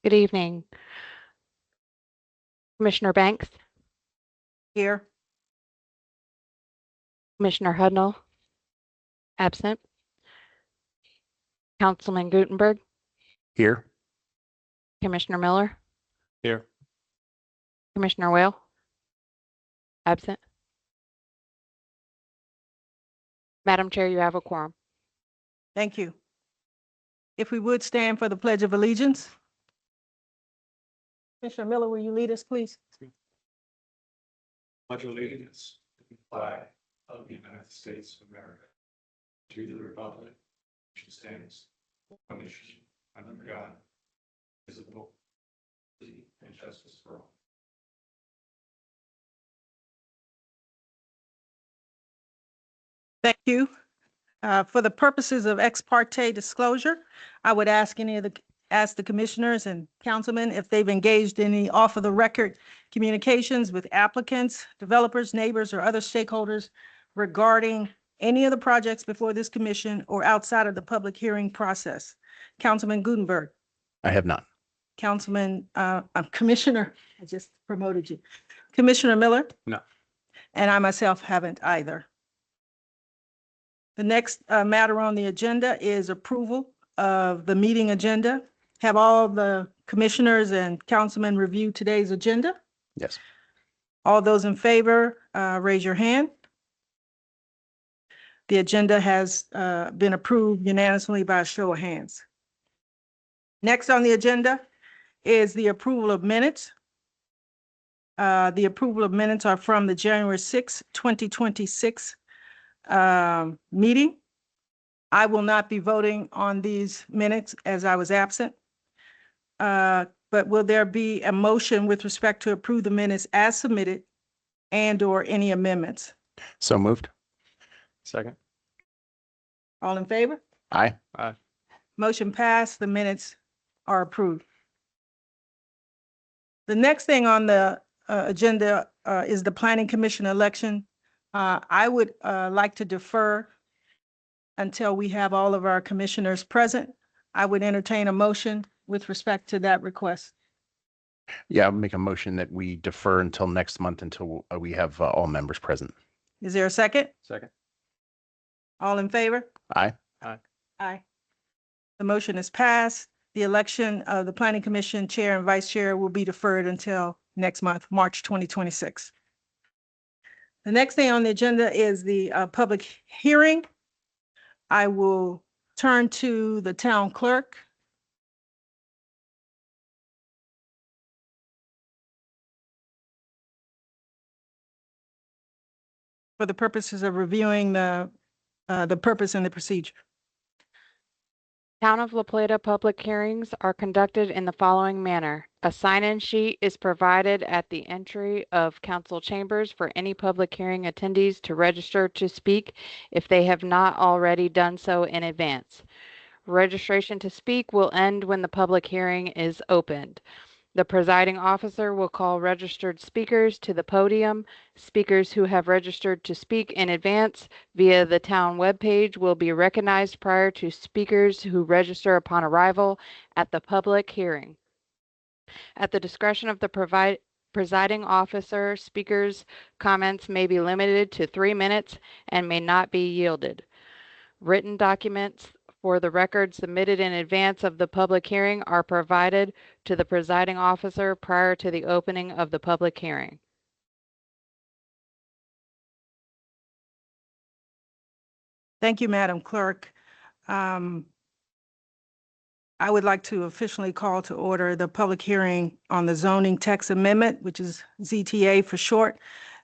Good evening. Commissioner Banks, Here. Commissioner Hudnall, absent. Councilman Gutenberg, Here. Commissioner Miller, Here. Commissioner Whale, absent. Madam Chair, you have a quorum. Thank you. If we would stand for the Pledge of Allegiance. Commissioner Miller, will you lead us, please? Pledge allegiance to the flag of the United States of America, to the republic which stands one nation under God, indivisible, with liberty and justice for all. Thank you. For the purposes of ex parte disclosure, I would ask the commissioners and councilmen if they've engaged in any off of the record communications with applicants, developers, neighbors, or other stakeholders regarding any of the projects before this commission or outside of the public hearing process. Councilman Gutenberg. I have not. Commissioner, I just promoted you. Commissioner Miller? No. And I myself haven't either. The next matter on the agenda is approval of the meeting agenda. Have all the commissioners and councilmen review today's agenda? Yes. All those in favor, raise your hand. The agenda has been approved unanimously by a show of hands. Next on the agenda is the approval of minutes. The approval of minutes are from the January 6, 2026 meeting. I will not be voting on these minutes as I was absent. But will there be a motion with respect to approve the minutes as submitted and/or any amendments? So moved. Second. All in favor? Aye. Motion passed. The minutes are approved. The next thing on the agenda is the Planning Commission election. I would like to defer until we have all of our commissioners present. I would entertain a motion with respect to that request. Yeah, I'll make a motion that we defer until next month until we have all members present. Is there a second? Second. All in favor? Aye. Aye. The motion is passed. The election of the Planning Commission Chair and Vice Chair will be deferred until next month, March 2026. The next thing on the agenda is the public hearing. I will turn to the town clerk. For the purposes of reviewing the purpose and the procedure. Town of La Plata public hearings are conducted in the following manner. A sign-in sheet is provided at the entry of council chambers for any public hearing attendees to register to speak if they have not already done so in advance. Registration to speak will end when the public hearing is opened. The presiding officer will call registered speakers to the podium. Speakers who have registered to speak in advance via the town webpage will be recognized prior to speakers who register upon arrival at the public hearing. At the discretion of the presiding officer, speakers' comments may be limited to 3 minutes and may not be yielded. Written documents for the record submitted in advance of the public hearing are provided to the presiding officer prior to the opening of the public hearing. Thank you, Madam Clerk. I would like to officially call to order the public hearing on the zoning text amendment, which is ZTA for short,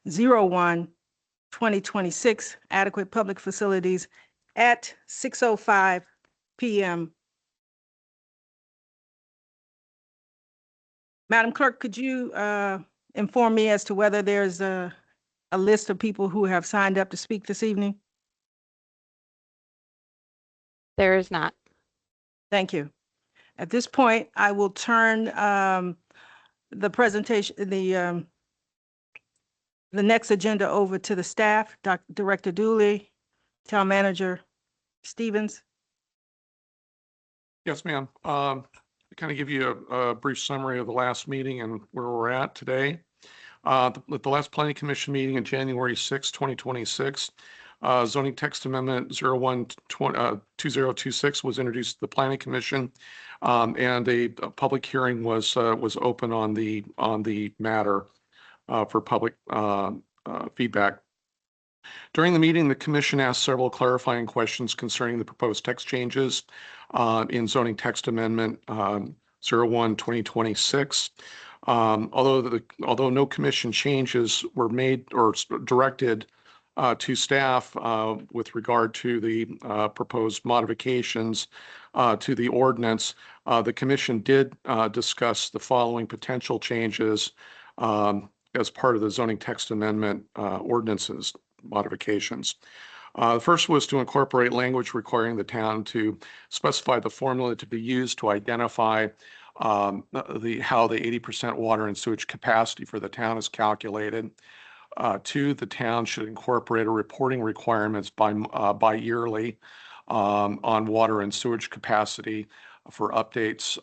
01/2026, adequate public facilities at 6:05 p.m. Madam Clerk, could you inform me as to whether there's a list of people who have signed up to speak this evening? There is not. Thank you. At this point, I will turn the presentation, the next agenda over to the staff, Director Dooley, Town Manager Stevens. Yes, ma'am. kind of give you a brief summary of the last meeting and where we're at today. At the last Planning Commission meeting on January 6, 2026, zoning text amendment 2026 was introduced to the Planning Commission, and a public hearing was open on the matter for public feedback. During the meeting, the commission asked several clarifying questions concerning the proposed text changes in zoning text amendment 01/2026. Although no commission changes were made or directed to staff with regard to the proposed modifications to the ordinance, the commission did discuss the following potential changes as part of the zoning text amendment ordinances modifications. The first was to incorporate language requiring the town to specify the formula to be used to identify how the 80% water and sewage capacity for the town is calculated. Two, the town should incorporate a reporting requirements by yearly on water and sewage capacity for updates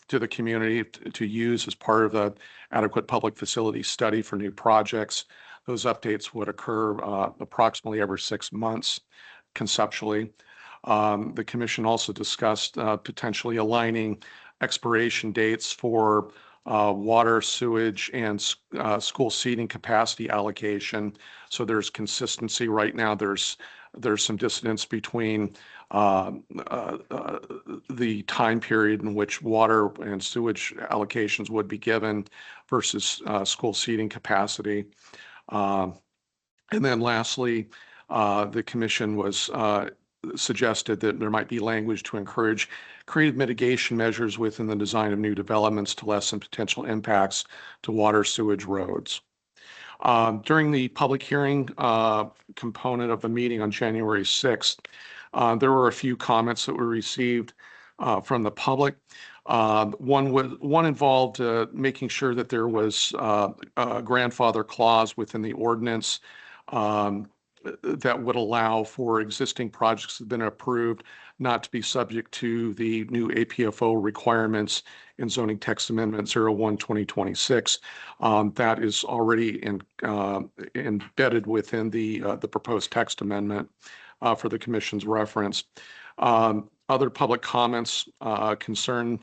to the community to use as part of the adequate public facility study for new projects. Those updates would occur approximately every 6 months conceptually. The commission also discussed potentially aligning expiration dates for water, sewage, and school seating capacity allocation. So there's consistency. Right now, there's some dissonance between the time period in which water and sewage allocations would be given versus school seating capacity. And then lastly, the commission was suggested that there might be language to encourage creative mitigation measures within the design of new developments to lessen potential impacts to water, sewage, roads. During the public hearing component of the meeting on January 6th, there were a few comments that were received from the public. One involved making sure that there was a grandfather clause within the ordinance that would allow for existing projects that have been approved not to be subject to the new APFO requirements in zoning text amendment 01/2026. That is already embedded within the proposed text amendment for the commission's reference. Other public comments concern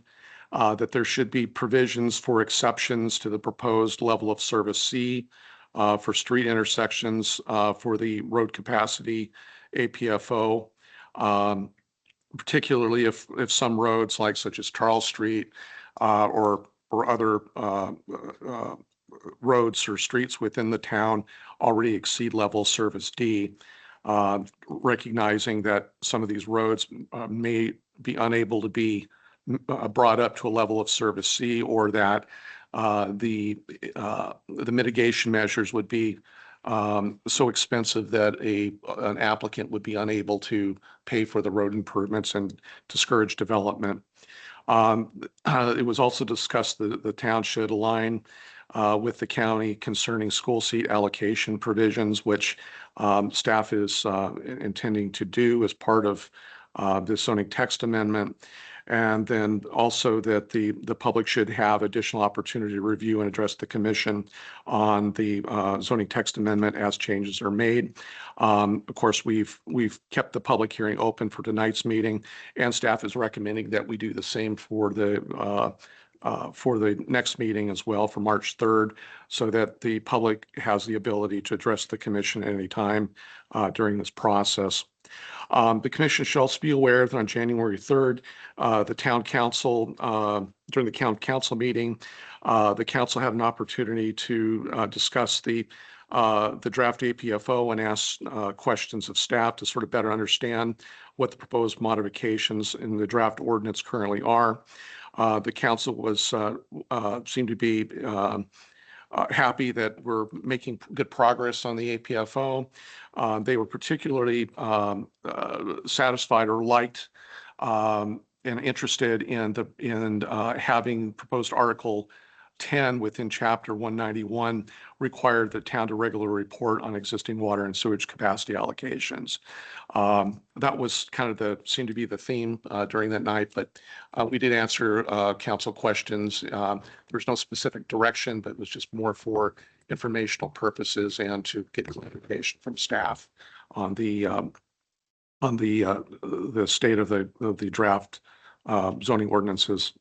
that there should be provisions for exceptions to the proposed level of service C for street intersections for the road capacity APFO, particularly if some roads like such as Charles Street or other roads or streets within the town already exceed level service D, recognizing that some of these roads may be unable to be brought up to a level of service C, or that the mitigation measures would be so expensive that an applicant would be unable to pay for the road improvements and discourage development. It was also discussed that the town should align with the county concerning school seat allocation provisions, which staff is intending to do as part of the zoning text amendment. And then also that the public should have additional opportunity to review and address the commission on the zoning text amendment as changes are made. Of course, we've kept the public hearing open for tonight's meeting, and staff is recommending that we do the same for the next meeting as well, for March 3rd, so that the public has the ability to address the commission at any time during this process. The commission should also be aware that on January 3rd, the town council, during the town council meeting, the council had an opportunity to discuss the draft APFO and ask questions of staff to sort of better understand what the proposed modifications in the draft ordinance currently are. The council seemed to be happy that we're making good progress on the APFO. They were particularly satisfied or liked and interested in having proposed article 10 within Chapter 191 required the town to regularly report on existing water and sewage capacity allocations. That was kind of seemed to be the theme during that night, but we did answer council questions. There's no specific direction, but it was just more for informational purposes and to get clarification from staff on the state of the draft zoning ordinances.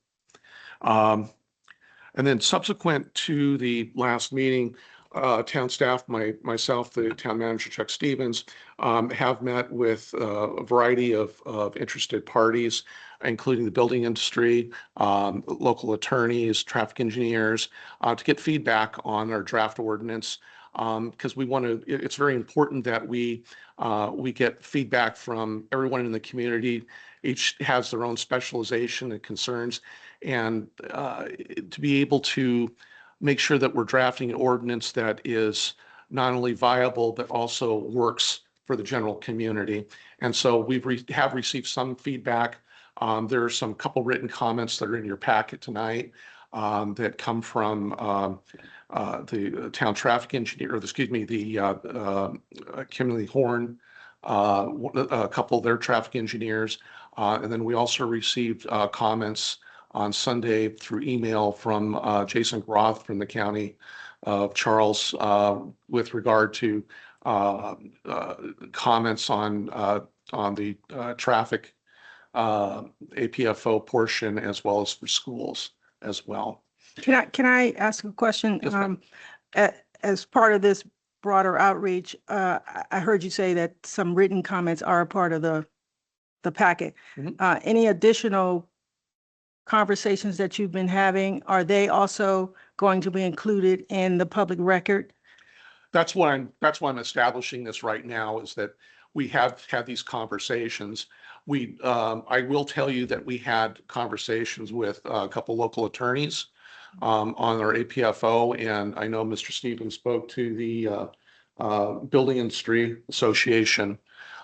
And then subsequent to the last meeting, town staff, myself, the town manager, Chuck Stevens, have met with a variety of interested parties, including the building industry, local attorneys, traffic engineers, to get feedback on our draft ordinance. Because we want to, it's very important that we get feedback from everyone in the community. Each has their own specialization and concerns, and to be able to make sure that we're drafting an ordinance that is not only viable, but also works for the general community. And so we have received some feedback. There are some couple written comments that are in your packet tonight that come from the town traffic engineer, or excuse me, the Kimberly Horn, a couple of their traffic engineers. And then we also received comments on Sunday through email from Jason Groth from the County of Charles with regard to comments on the traffic APFO portion, as well as for schools as well. Can I ask a question? Yes, ma'am. As part of this broader outreach, I heard you say that some written comments are a part of the packet. Mhm. Any additional conversations that you've been having, are they also going to be included in the public record? That's why I'm establishing this right now, is that we have had these conversations. I will tell you that we had conversations with a couple local attorneys on our APFO, and I know Mr. Stevens spoke to the Building Industry Association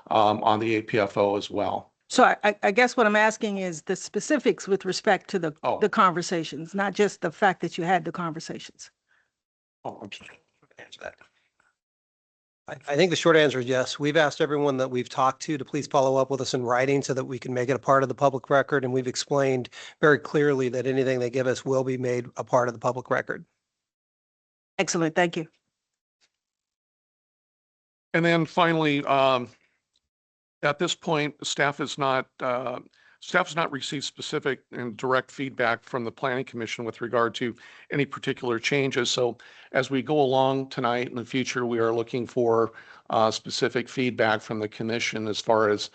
on the APFO as well. So I guess what I'm asking is the specifics with respect to the conversations, not just the fact that you had the conversations. Oh, I'm sorry. Answer that. I think the short answer is yes. We've asked everyone that we've talked to please follow up with us in writing so that we can make it a part of the public record. And we've explained very clearly that anything they give us will be made a part of the public record. Excellent, thank you. And then finally, at this point, staff has not received specific and direct feedback from the Planning Commission with regard to any particular changes. So as we go along tonight in the future, we are looking for specific feedback from the commission as far as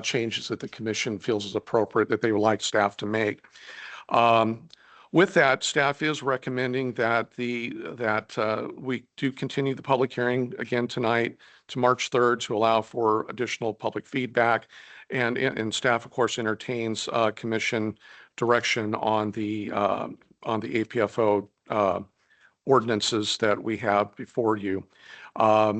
changes that the commission feels is appropriate that they would like staff to make. With that, staff is recommending that we do continue the public hearing again tonight to March 3rd to allow for additional public feedback, and staff, of course, entertains commission direction on the APFO ordinances that we have before you.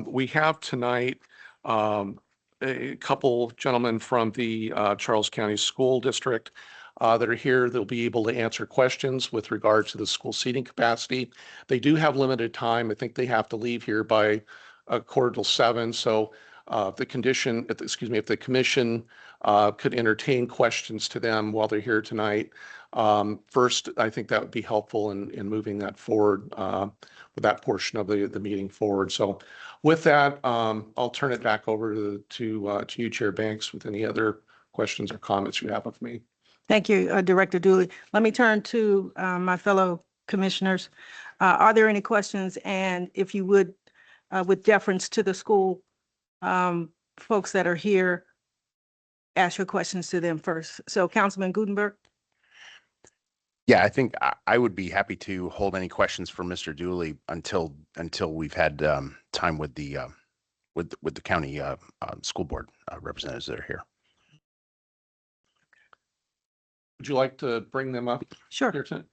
We have tonight a couple gentlemen from the Charles County School District that are here. They'll be able to answer questions with regard to the school seating capacity. They do have limited time. I think they have to leave here by 6:45. So if the commission could entertain questions to them while they're here tonight, first, I think that would be helpful in moving that forward with that portion of the meeting forward. So with that, I'll turn it back over to you, Chair Banks, with any other questions or comments you have of me. Thank you, Director Dooley. Let me turn to my fellow commissioners. Are there any questions? And if you would, with deference to the school folks that are here, ask your questions to them first. So Councilman Gutenberg. Yeah, I think I would be happy to hold any questions for Mr. Dooley until we've had time with the county school board representatives that are here. Would you like to bring them up Sure. here tonight?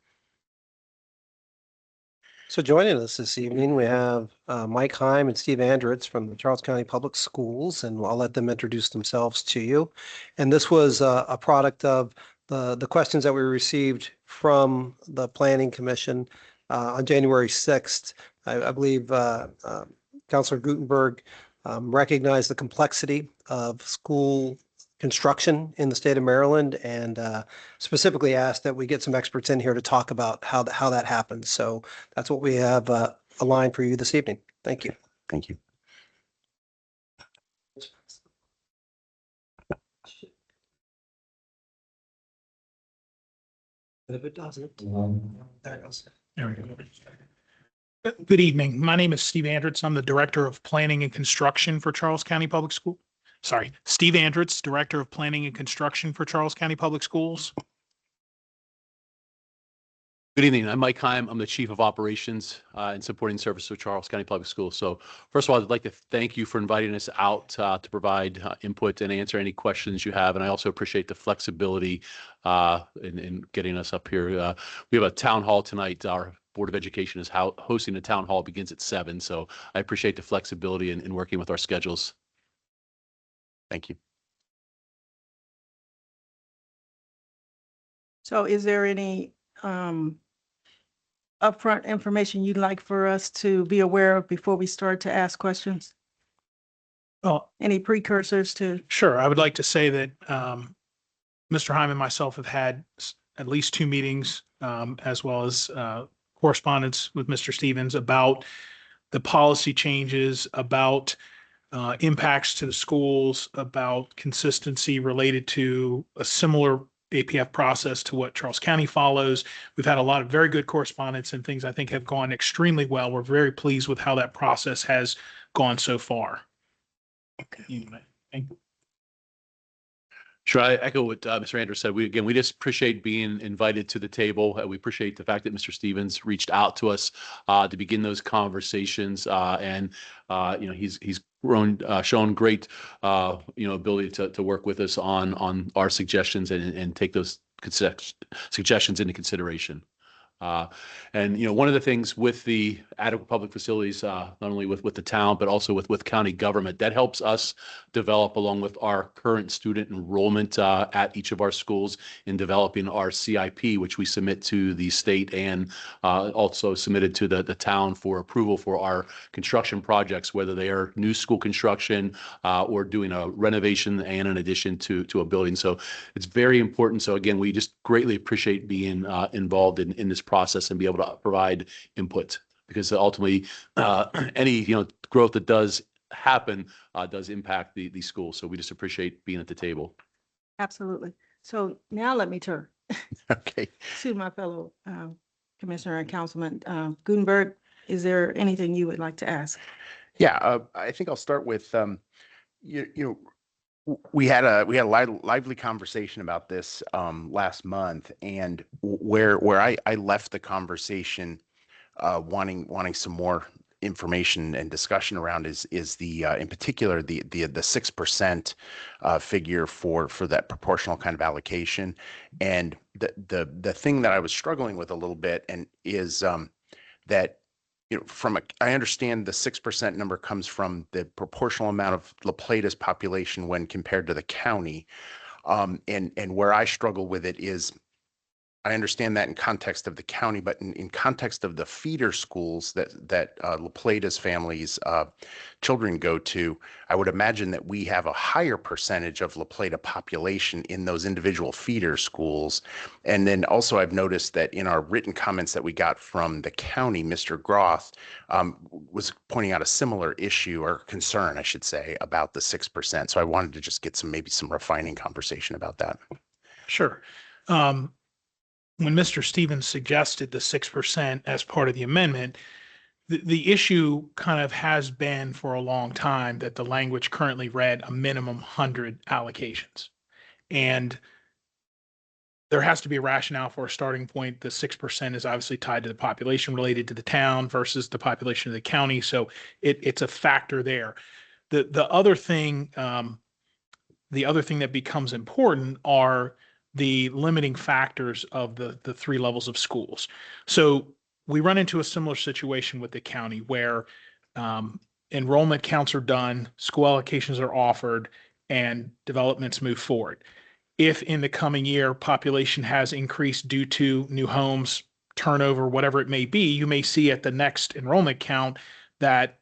So joining us this evening, we have Mike Heim and Steve Andritz from the Charles County Public Schools, and I'll let them introduce themselves to you. And this was a product of the questions that we received from the Planning Commission On January 6th, I believe Counselor Gutenberg recognized the complexity of school construction in the state of Maryland and specifically asked that we get some experts in here to talk about how that happens. So that's what we have aligned for you this evening. Thank you. Thank you. If it doesn't, there it goes. There we go. Good evening. My name is Steve Andritz. I'm the Director of Planning and Construction for Charles County Public School. Sorry, Steve Andritz, Director of Planning and Construction for Charles County Public Schools. Good evening. I'm Mike Heim. I'm the Chief of Operations and Supporting Services of Charles County Public Schools. So first of all, I'd like to thank you for inviting us out to provide input and answer any questions you have. And I also appreciate the flexibility in getting us up here. We have a town hall tonight. Our Board of Education is hosting a town hall. It begins at 7. So I appreciate the flexibility in working with our schedules. Thank you. So is there any upfront information you'd like for us to be aware of before we start to ask questions? Well, Any precursors to? sure. I would like to say that Mr. Heim and myself have had at least 2 meetings as well as correspondence with Mr. Stevens about the policy changes, about impacts to the schools, about consistency related to a similar APF process to what Charles County follows. We've had a lot of very good correspondence and things I think have gone extremely well. We're very pleased with how that process has gone so far. Anyway, thank you. Sure, I echo what Mr. Andrews said. We just appreciate being invited to the table. We appreciate the fact that Mr. Stevens reached out to us to begin those conversations, and he's shown great ability to work with us on our suggestions and take those suggestions into consideration. And one of the things with the adequate public facilities, not only with the town, but also with county government, that helps us develop along with our current student enrollment at each of our schools in developing our CIP, which we submit to the state and also submitted to the town for approval for our construction projects, whether they are new school construction or doing a renovation and an addition to a building. So it's very important. So again, we just greatly appreciate being involved in this process and be able to provide input, because ultimately any growth that does happen does impact the school. So we just appreciate being at the table. Absolutely. So now let me turn Okay. to my fellow Commissioner and Councilman Gutenberg. Is there anything you would like to ask? Yeah, I think I'll start with we had a lively conversation about this last month, and where I left the conversation wanting some more information and discussion around is the in particular the 6% figure for that proportional kind of allocation. And the thing that I was struggling with a little bit and is that I understand the 6% number comes from the proportional amount of La Plata's population when compared to the county. And where I struggle with it is, I understand that in context of the county, but in context of the feeder schools that La Plata's families' children go to, I would imagine that we have a higher percentage of La Plata population in those individual feeder schools. And then also I've noticed that in our written comments that we got from the county, Mr. Groth was pointing out a similar issue or concern, I should say, about the 6%. So I wanted to just get maybe some refining conversation about that. Sure. When Mr. Stevens suggested the 6% as part of the amendment, the issue kind of has been for a long time that the language currently read a minimum 100 allocations. And there has to be a rationale for a starting point. The 6% is obviously tied to the population related to the town versus the population of the county. So it's a factor there. The other thing that becomes important are the limiting factors of the 3 levels of schools. So we run into a similar situation with the county where enrollment counts are done, school allocations are offered, and developments move forward. If in the coming year population has increased due to new homes, turnover, whatever it may be, you may see at the next enrollment count that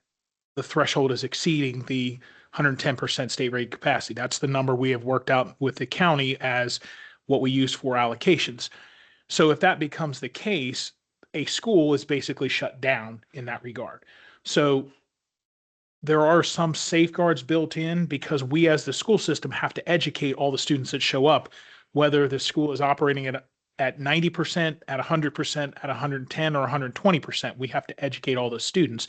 the threshold is exceeding the 110% state rate capacity. That's the number we have worked out with the county as what we use for allocations. So if that becomes the case, a school is basically shut down in that regard. So there are some safeguards built in because we as the school system have to educate all the students that show up, whether the school is operating at 90%, at 100%, at 110 or 120%. We have to educate all those students.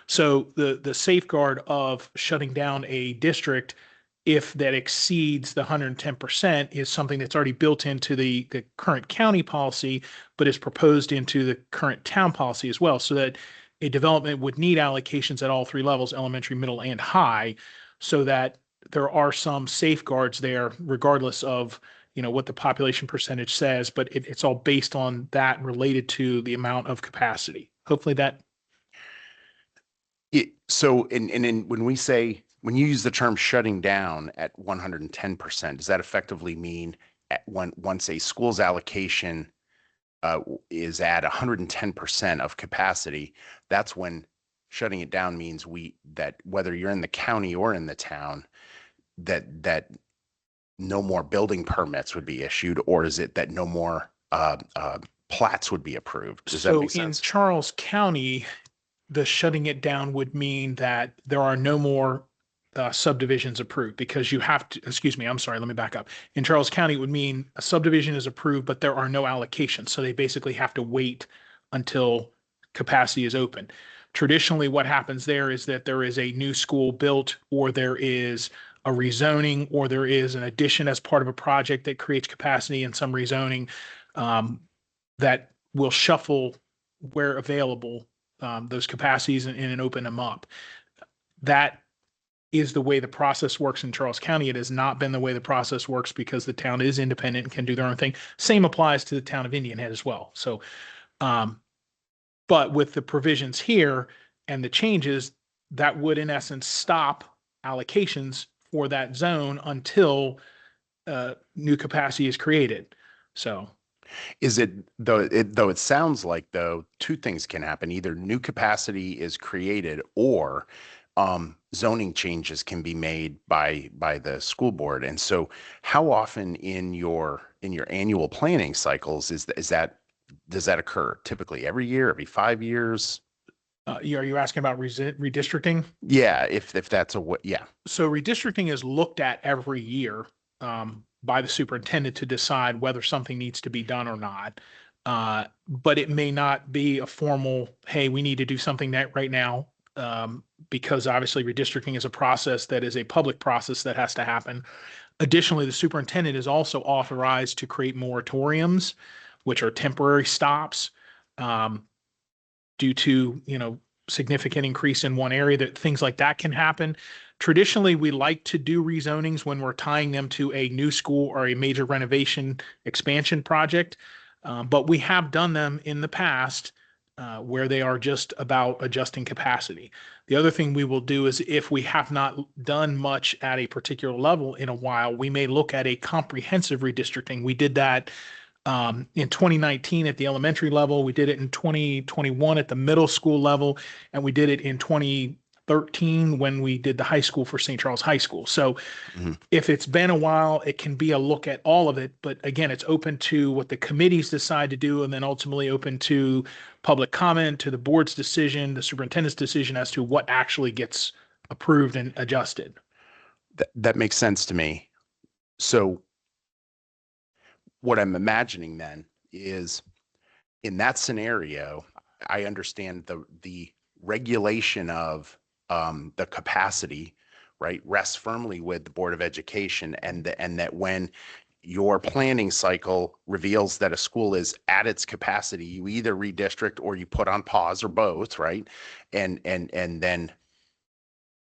So the safeguard of shutting down a district, if that exceeds the 110%, is something that's already built into the current county policy, but is proposed into the current town policy as well, so that a development would need allocations at all three levels, elementary, middle, and high, so that there are some safeguards there, regardless of, you know, what the population percentage says, but it's all based on that related to the amount of capacity. Hopefully that. So, when you use the term shutting down at 110%, does that effectively mean once a school's allocation is at 110% of capacity, that's when shutting it down means that whether you're in the county or in the town, that no more building permits would be issued, or is it that no more plats would be approved? Does that So make in sense? Charles County, the shutting it down would mean that there are no more subdivisions approved, because you have to, excuse me, I'm sorry, let me back up. In Charles County, it would mean a subdivision is approved, but there are no allocations. So they basically have to wait until capacity is open. Traditionally, what happens there is that there is a new school built, or there is a rezoning, or there is an addition as part of a project that creates capacity and some rezoning that will shuffle where available those capacities and open them up. That is the way the process works in Charles County. It has not been the way the process works because the town is independent and can do their own thing. Same applies to the town of Indian Head as well. So, but with the provisions here and the changes, that would in essence stop allocations for that zone until new capacity is created. So. Is it though it sounds like two things can happen. Either new capacity is created, or zoning changes can be made by the school board. And so how often in your annual planning cycles does that occur? Typically every year, every 5 years? Are you asking about redistricting? Yeah, if that's yeah. So redistricting is looked at every year by the superintendent to decide whether something needs to be done or not. But it may not be a formal, hey, we need to do something right now, because obviously redistricting is a process that is a public process that has to happen. Additionally, the superintendent is also authorized to create moratoriums, which are temporary stops due to, significant increase in one area. That things like that can happen. Traditionally, we like to do rezonings when we're tying them to a new school or a major renovation expansion project. But we have done them in the past where they are just about adjusting capacity. The other thing we will do is, if we have not done much at a particular level in a while, we may look at a comprehensive redistricting. We did that in 2019 at the elementary level. We did it in 2021 at the middle school level, and we did it in 2013 when we did the high school for St. Charles High School. So if it's been a while, it can be a look at all of it. But again, it's open to what the committees decide to do, and then ultimately open to public comment, to the board's decision, the superintendent's decision as to what actually gets approved and adjusted. That makes sense to me. So what I'm imagining then is, in that scenario, I understand the regulation of the capacity, right, rests firmly with the Board of Education, and that when your planning cycle reveals that a school is at its capacity, you either redistrict or you put on pause, or both, right? And then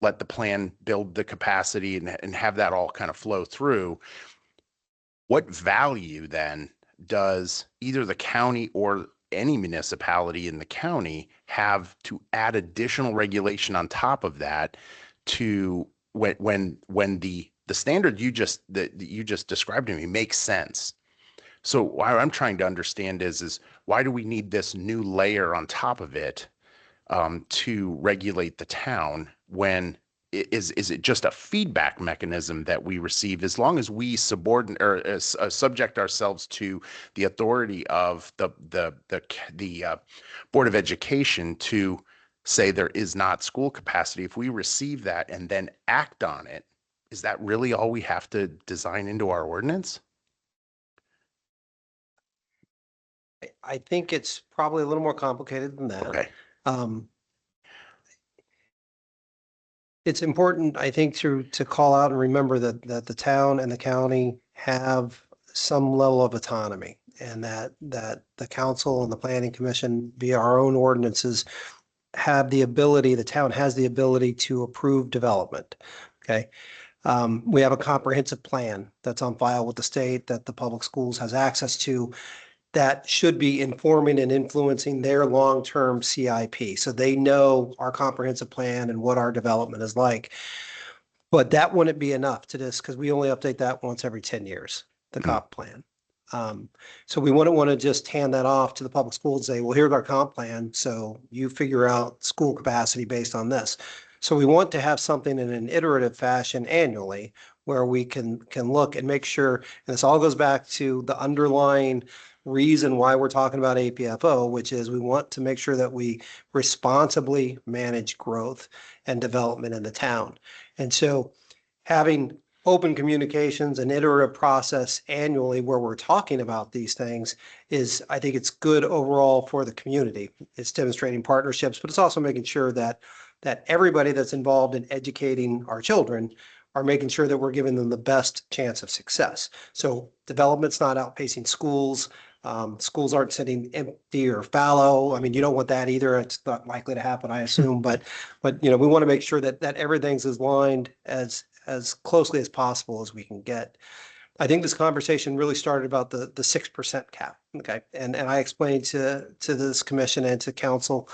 let the plan build the capacity and have that all kind of flow through. What value then does either the county or any municipality in the county have to add additional regulation on top of that, to when the standard you just described to me makes sense? So what I'm trying to understand is why do we need this new layer on top of it to regulate the town when is it just a feedback mechanism that we receive as long as we subordinate or subject ourselves to the authority of the Board of Education to say there is not school capacity? If we receive that and then act on it, is that really all we have to design into our ordinance? I think it's probably a little more complicated than that. Okay. Um, it's important, I think, to call out and remember that the town and the county have some level of autonomy, and that the council and the planning commission via our own ordinances have the ability, the town has the ability to approve development. Okay. We have a comprehensive plan that's on file with the state that the public schools has access to, that should be informing and influencing their long-term CIP. So they know our comprehensive plan and what our development is like. But that wouldn't be enough to this, because we only update that once every 10 years, the comp plan. So we wouldn't want to just hand that off to the public school and say, well, here's our comp plan, so you figure out school capacity based on this. So we want to have something in an iterative fashion annually where we can look and make sure, and this all goes back to the underlying reason why we're talking about APFO, which is we want to make sure that we responsibly manage growth and development in the town. And so having open communications, an iterative process annually where we're talking about these things is, I think it's good overall for the community. It's demonstrating partnerships, but it's also making sure that everybody that's involved in educating our children are making sure that we're giving them the best chance of success. So development's not outpacing schools. Schools aren't sitting empty or fallow. I mean, you don't want that either. It's not likely to happen, I assume, but we want to make sure that everything's as aligned as closely as possible as we can get. I think this conversation really started about the 6% cap. Okay. And I explained to this commission and to council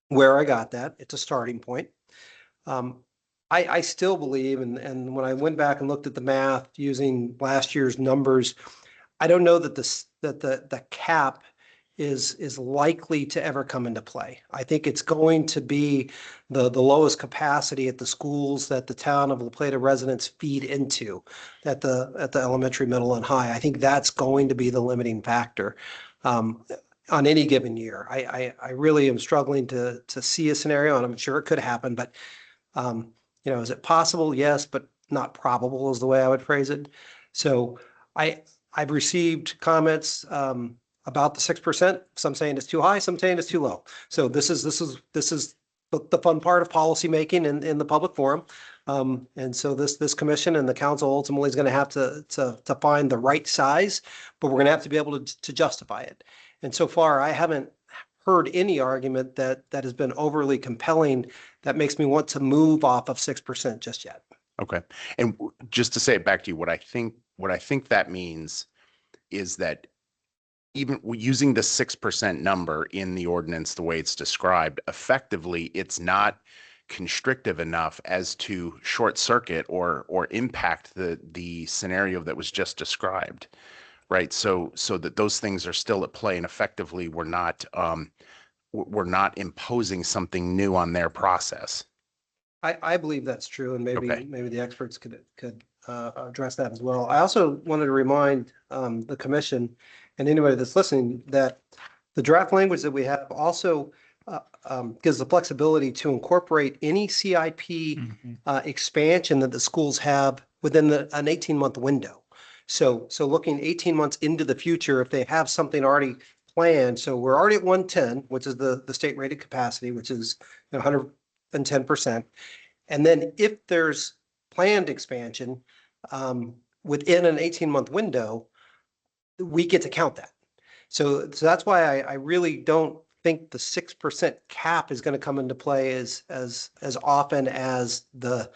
where I got that. It's a starting point. I still believe, and when I went back and looked at the math using last year's numbers, I don't know that the cap is likely to ever come into play. I think it's going to be the lowest capacity at the schools that the town of La Plata residents feed into at the elementary, middle, and high. I think that's going to be the limiting factor on any given year. I really am struggling to see a scenario, and I'm sure it could happen, but is it possible? Yes, but not probable is the way I would phrase it. So I've received comments about the 6%. Some saying it's too high, some saying it's too low. So this is the fun part of policymaking in the public forum. And so this commission and the council ultimately is going to have to find the right size, but we're going to have to be able to justify it. And so far, I haven't heard any argument that has been overly compelling that makes me want to move off of 6% just yet. Okay. And just to say it back to you, what I think that means is that even using the 6% number in the ordinance, the way it's described, effectively, it's not constrictive enough as to short circuit or impact the scenario that was just described, right? So that those things are still at play, and effectively we're not imposing something new on their process. I believe that's true, and maybe Okay. maybe the experts could address that as well. I also wanted to remind the commission and anybody that's listening that the draft language that we have also gives the flexibility to incorporate any CIP expansion that the schools have within an 18-month window. So looking 18 months into the future, if they have something already planned, so we're already at 110, which is the state rated capacity, which is 110%. And then if there's planned expansion within an 18-month window, we get to count that. So that's why I really don't think the 6% cap is going to come into play as often as the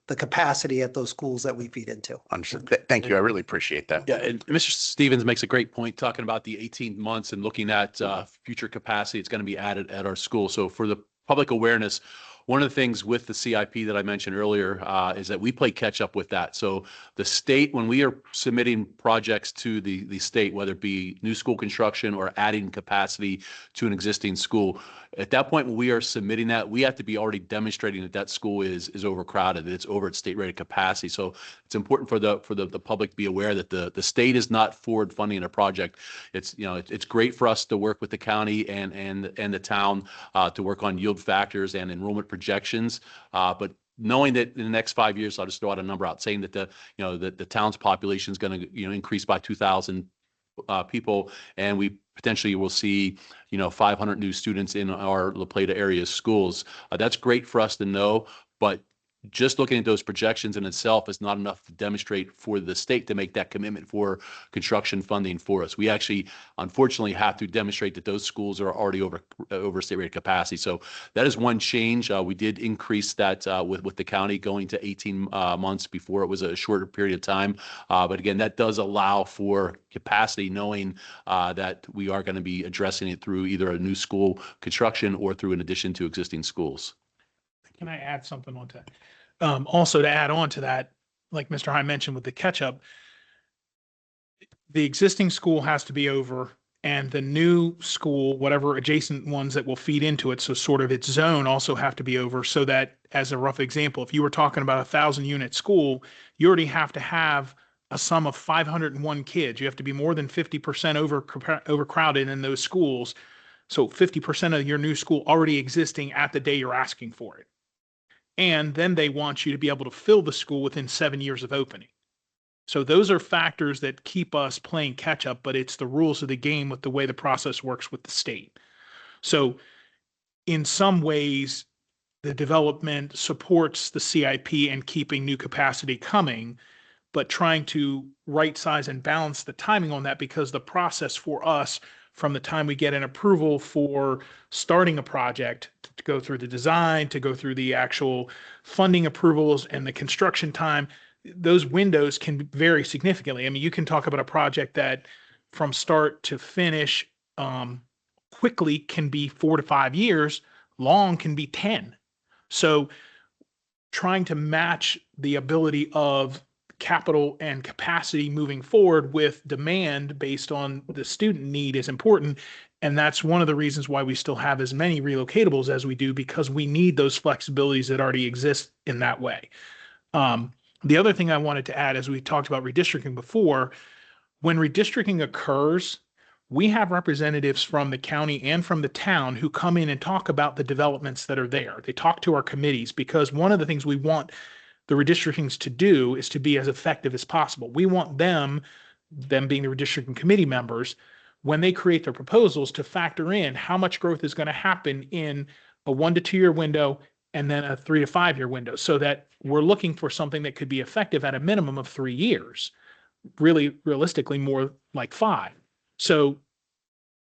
capacity at those schools that we feed into. Understood. Thank you. I really appreciate that. Yeah, and Mr. Stevens makes a great point talking about the 18 months and looking at future capacity. It's going to be added at our school. So for the public awareness, one of the things with the CIP that I mentioned earlier is that we play catch up with that. So the state, when we are submitting projects to the state, whether it be new school construction or adding capacity to an existing school, at that point, when we are submitting that, we have to be already demonstrating that that school is overcrowded, that it's over its state rated capacity. So it's important for the public to be aware that the state is not forward funding a project. It's, you know, it's great for us to work with the county and the town to work on yield factors and enrollment projections. But knowing that in the next 5 years, I'll just throw out a number out saying that the town's population is going to, increase by 2,000 people, and we potentially will see, 500 new students in our La Plata area schools. That's great for us to know, but just looking at those projections in itself is not enough to demonstrate for the state to make that commitment for construction funding for us. We actually, unfortunately, have to demonstrate that those schools are already over state rated capacity. So that is one change. We did increase that with the county going to 18 months. Before it was a shorter period of time. But again, that does allow for capacity, knowing that we are going to be addressing it through either a new school construction or through an addition to existing schools. Can I add something on to that? Also to add on to that, like Mr. High mentioned with the catch-up, the existing school has to be over and the new school, whatever adjacent ones that will feed into it, so sort of its zone, also have to be over, so that, as a rough example, if you were talking about 1,000-unit school, you already have to have a sum of 501 kids. You have to be more than 50% overcrowded in those schools. So 50% of your new school already existing at the day you're asking for it. And then they want you to be able to fill the school within 7 years of opening. So those are factors that keep us playing catch up, but it's the rules of the game with the way the process works with the state. So in some ways, the development supports the CIP and keeping new capacity coming, but trying to right size and balance the timing on that, because the process for us from the time we get an approval for starting a project to go through the design, to go through the actual funding approvals and the construction time, those windows can vary significantly. I mean, you can talk about a project that from start to finish quickly can be 4 to 5 years, long can be 10. So trying to match the ability of capital and capacity moving forward with demand based on the student need is important. And that's one of the reasons why we still have as many relocatables as we do, because we need those flexibilities that already exist in that way. The other thing I wanted to add, as we talked about redistricting before, when redistricting occurs, we have representatives from the county and from the town who come in and talk about the developments that are there. They talk to our committees, because one of the things we want the redistrictings to do is to be as effective as possible. We want them being the redistricting committee members, when they create their proposals, to factor in how much growth is going to happen in a 1 to 2 year window and then a 3 to 5 year window, so that we're looking for something that could be effective at a minimum of 3 years, really realistically more like 5. So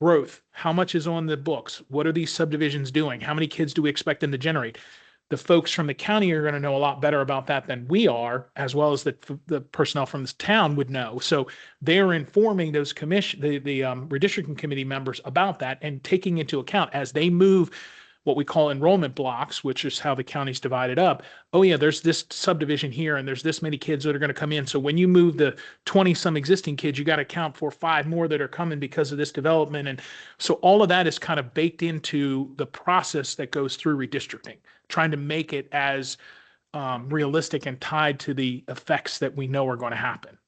growth, how much is on the books? What are these subdivisions doing? How many kids do we expect them to generate? The folks from the county are going to know a lot better about that than we are, as well as the personnel from this town would know. So they're informing those the redistricting committee members about that, and taking into account as they move what we call enrollment blocks, which is how the county's divided up. Oh yeah, there's this subdivision here and there's this many kids that are going to come in. So when you move the 20 some existing kids, you got to account for 5 more that are coming because of this development. And so all of that is kind of baked into the process that goes through redistricting, trying to make it as realistic and tied to the effects that we know are going to happen.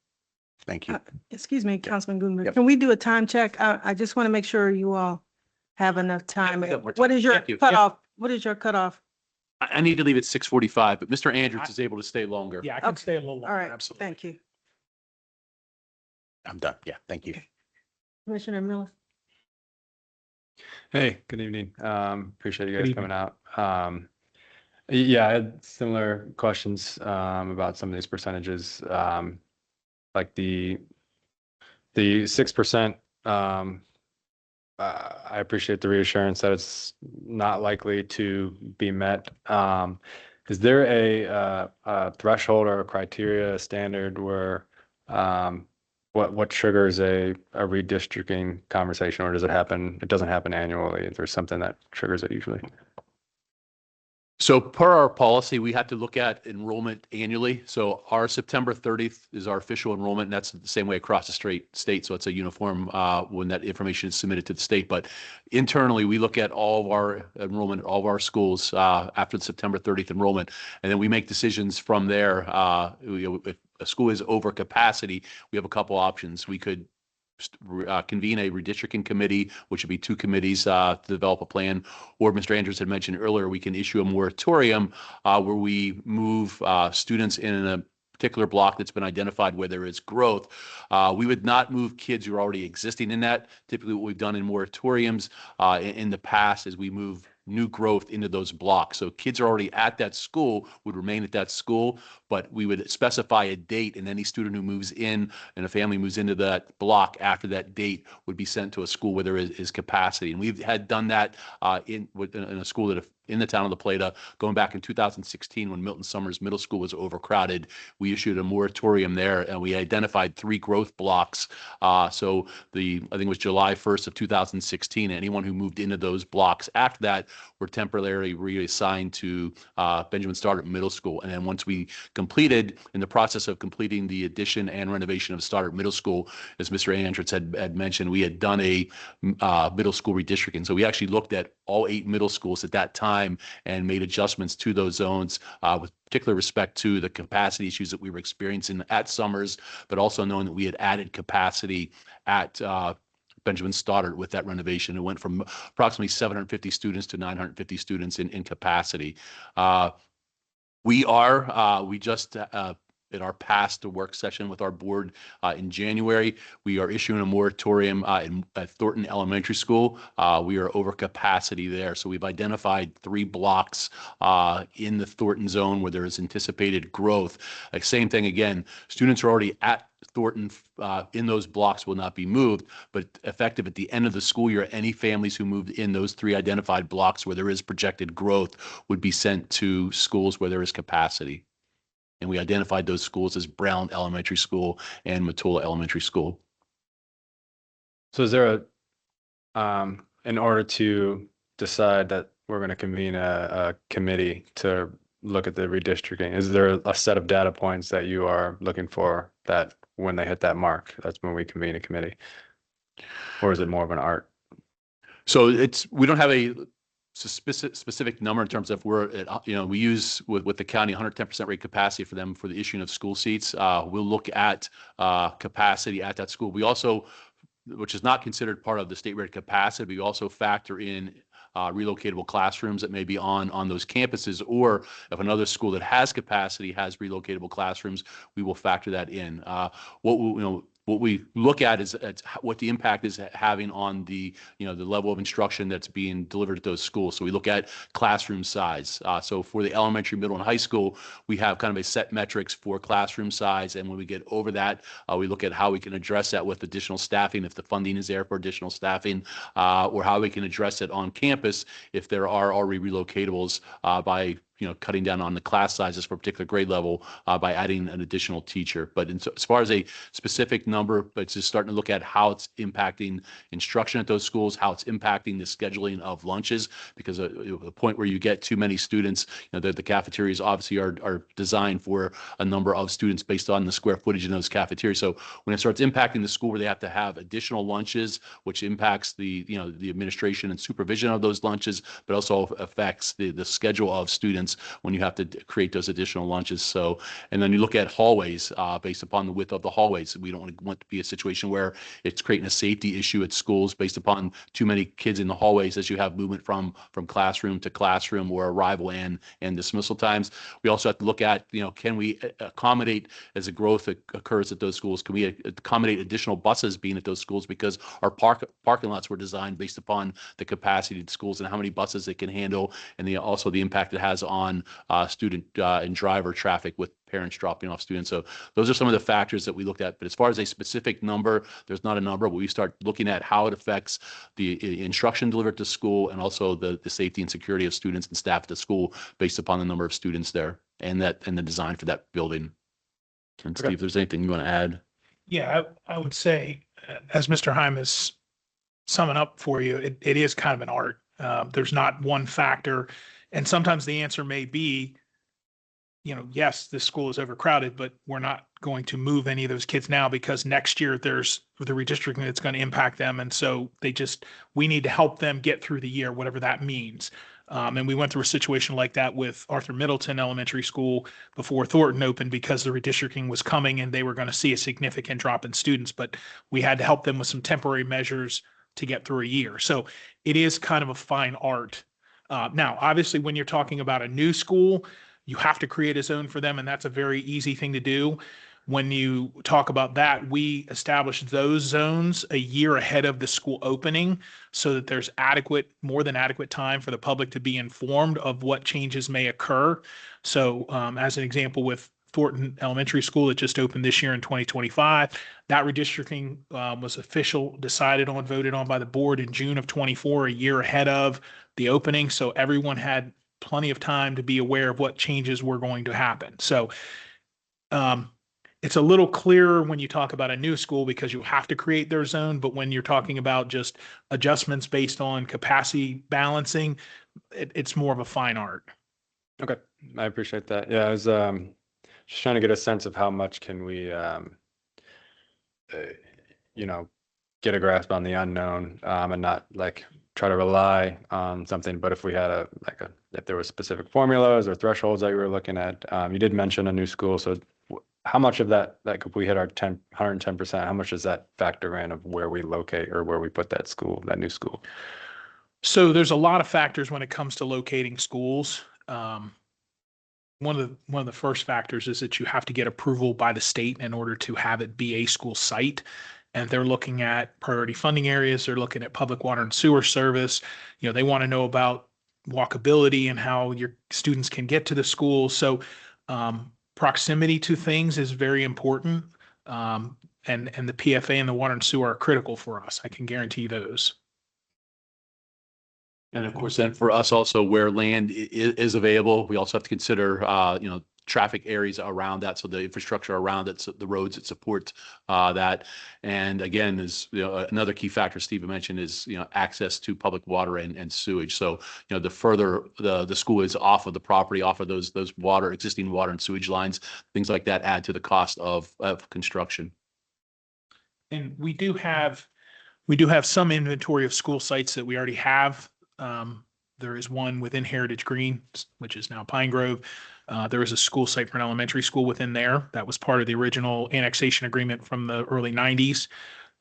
Thank you. Excuse me, Councilman Gutenberg, Yep. can we do a time check? I just want to make sure you all have enough time. we got more What time. is your Thank you. cutoff? What is your cutoff? I need to leave at 6:45, but Mr. Andrews is able to stay longer. Yeah, I can Okay. stay a little longer. All right, Absolutely. thank you. I'm done. Yeah, thank you. Commissioner Miller? Hey, good evening. Appreciate you Good guys evening. coming out. Yeah, I had similar questions about some of these percentages. Like the 6%, I appreciate the reassurance that it's not likely to be met. Is there a threshold or a criteria, a standard where what triggers a redistricting conversation, or does it happen? It doesn't happen annually. Is there something that triggers it usually? So per our policy, we have to look at enrollment annually. So our September 30th is our official enrollment, and that's the same way across the state. So it's a uniform when that information is submitted to the state. But internally, we look at all of our enrollment at all of our schools after the September 30th enrollment, and then we make decisions from there. If a school is over capacity, we have a couple options. We could convene a redistricting committee, which would be two committees to develop a plan. Or Mr. Andrews had mentioned earlier, we can issue a moratorium where we move students in a particular block that's been identified where there is growth. We would not move kids who are already existing in that. Typically what we've done in moratoriums in the past is we move new growth into those blocks. So kids are already at that school would remain at that school, but we would specify a date, and any student who moves in and a family moves into that block after that date would be sent to a school where there is capacity. And we've had done that in a school that in the town of La Plata, going back in 2016 when Milton Summers Middle School was overcrowded. We issued a moratorium there, and we identified 3 growth blocks. So I think it was July 1st of 2016. Anyone who moved into those blocks after that were temporarily reassigned to Benjamin Stoddard Middle School. And then once we completed, in the process of completing the addition and renovation of Stoddard Middle School, as Mr. Andrews had mentioned, we had done a middle school redistricting. So we actually looked at all 8 middle schools at that time and made adjustments to those zones with particular respect to the capacity issues that we were experiencing at Summers, but also knowing that we had added capacity at Benjamin Stoddard with that renovation. It went from approximately 750 students to 950 students in capacity. We just at our past work session with our board in January, we are issuing a moratorium at Thornton Elementary School. We are over capacity there. So we've identified 3 blocks in the Thornton zone where there is anticipated growth. Same thing again, students are already at Thornton in those blocks will not be moved, but effective at the end of the school year, any families who moved in those 3 identified blocks where there is projected growth would be sent to schools where there is capacity. And we identified those schools as Brown Elementary School and Matula Elementary School. So is there in order to decide that we're going to convene a committee to look at the redistricting, is there a set of data points that you are looking for that when they hit that mark, that's when we convene a committee? Or is it more of an art? So we don't have a specific number in terms of we're at, we use with the county 110% rate capacity for them for the issuing of school seats. We'll look at capacity at that school. We also, which is not considered part of the state rate capacity, we also factor in relocatable classrooms that may be on those campuses, or if another school that has capacity has relocatable classrooms, we will factor that in. What we look at is what the impact is having on the level of instruction that's being delivered at those schools. So we look at classroom size. So for the elementary, middle, and high school, we have kind of a set metrics for classroom size. And when we get over that, we look at how we can address that with additional staffing, if the funding is there for additional staffing, or how we can address it on campus if there are already relocatables by cutting down on the class sizes for a particular grade level by adding an additional teacher. But as far as a specific number, it's just starting to look at how it's impacting instruction at those schools, how it's impacting the scheduling of lunches, because the point where you get too many students, the cafeterias obviously are designed for a number of students based on the square footage in those cafeterias. So when it starts impacting the school where they have to have additional lunches, which impacts the administration and supervision of those lunches, but also affects the schedule of students when you have to create those additional lunches. So, and then you look at hallways based upon the width of the hallways. We don't want to be a situation where it's creating a safety issue at schools based upon too many kids in the hallways as you have movement from classroom to classroom or arrival and dismissal times. We also have to look at, can we accommodate as the growth occurs at those schools? Can we accommodate additional buses being at those schools, because our parking lots were designed based upon the capacity of the schools and how many buses it can handle, and also the impact it has on student and driver traffic with parents dropping off students. So those are some of the factors that we looked at. But as far as a specific number, there's not a number, but we start looking at how it affects the instruction delivered to school and also the safety and security of students and staff at the school based upon the number of students there and the design for that building. And Steve, if there's anything you want to add? Yeah, I would say, as Mr. Heim is summing up for you, it is kind of an art. There's not one factor. And sometimes the answer may be, yes, this school is overcrowded, but we're not going to move any of those kids now because next year there's the redistricting that's going to impact them. And so we need to help them get through the year, whatever that means. And we went through a situation like that with Arthur Middleton Elementary School before Thornton opened because the redistricting was coming and they were going to see a significant drop in students, but we had to help them with some temporary measures to get through a year. So it is kind of a fine art. Now, obviously, when you're talking about a new school, you have to create a zone for them, and that's a very easy thing to do. When you talk about that, we establish those zones a year ahead of the school opening so that there's more than adequate time for the public to be informed of what changes may occur. So as an example, with Thornton Elementary School that just opened this year in 2025, that redistricting was decided on, voted on by the board in June of 24, a year ahead of the opening. So everyone had plenty of time to be aware of what changes were going to happen. So it's a little clearer when you talk about a new school because you have to create their zone. But when you're talking about just adjustments based on capacity balancing, it's more of a fine art. Okay, I appreciate that. Yeah, I was just trying to get a sense of how much can we, get a grasp on the unknown and not like try to rely on something. But if we had if there were specific formulas or thresholds that you were looking at, you did mention a new school. So how much of that could we hit our 110%? How much does that factor in of where we locate or where we put that school, that new school? So there's a lot of factors when it comes to locating schools. One of the first factors is that you have to get approval by the state in order to have it be a school site. And they're looking at priority funding areas. They're looking at public water and sewer service. They want to know about walkability and how your students can get to the school. So proximity to things is very important. And the PFA and the water and sewer are critical for us. I can guarantee those. And of course, then for us also where land is available, we also have to consider, traffic areas around that. So the infrastructure around it, so the roads that support that. And again, is another key factor Stephen mentioned is, access to public water and sewage. So, the further the school is off of the property, off of those existing water and sewage lines, things like that add to the cost of construction. And we do have some inventory of school sites that we already have. There is one within Heritage Green, which is now Pine Grove. There is a school site for an elementary school within there. That was part of the original annexation agreement from the early 90s.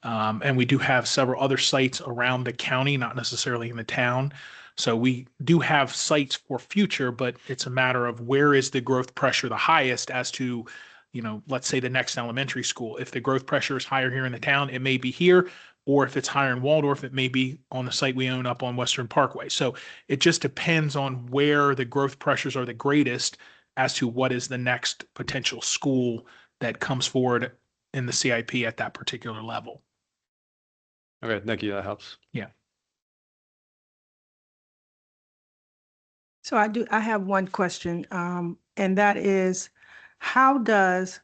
And we do have several other sites around the county, not necessarily in the town. So we do have sites for future, but it's a matter of where is the growth pressure the highest as to, let's say the next elementary school. If the growth pressure is higher here in the town, it may be here. Or if it's higher in Waldorf, it may be on the site we own up on Western Parkway. So it just depends on where the growth pressures are the greatest as to what is the next potential school that comes forward in the CIP at that particular level. Okay, thank you. That helps. Yeah. So I have one question, and that is, how does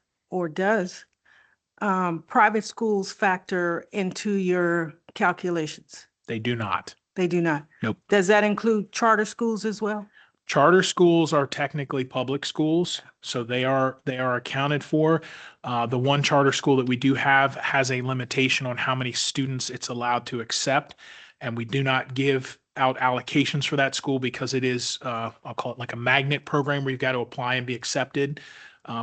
private schools factor into your calculations? They do not. They do not? Nope. Does that include charter schools as well? Charter schools are technically public schools, so they are accounted for. The one charter school that we do have has a limitation on how many students it's allowed to accept, and we do not give out allocations for that school because it is, I'll call it like a magnet program where you've got to apply and be accepted.